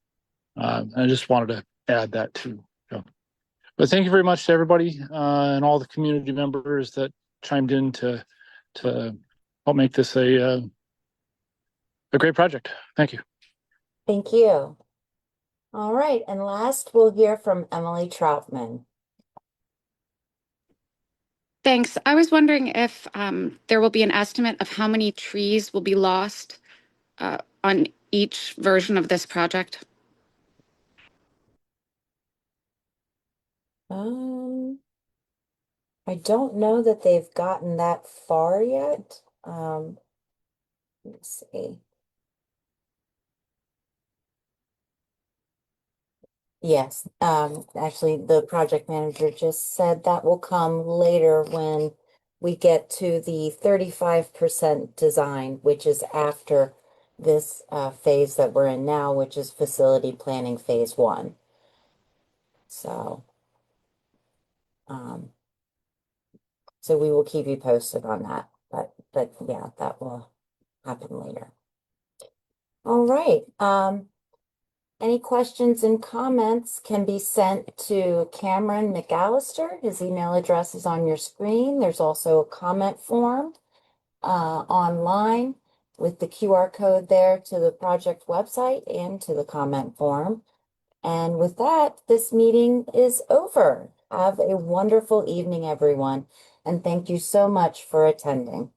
I just wanted to add that too. So, but thank you very much to everybody and all the community members that chimed in to help make this a great project. Thank you. Thank you. All right, and last we'll hear from Emily Troutman. Thanks. I was wondering if there will be an estimate of how many trees will be lost on each version of this project. I don't know that they've gotten that far yet. Let's see. Yes, actually, the project manager just said that will come later when we get to the 35% design, which is after this phase that we're in now, which is facility planning phase 1. So, so we will keep you posted on that, but yeah, that will happen later. All right. Any questions and comments can be sent to Cameron McAllister. His email address is on your screen. There's also a comment form online with the QR code there to the project website and to the comment form. And with that, this meeting is over. Have a wonderful evening, everyone, and thank you so much for attending.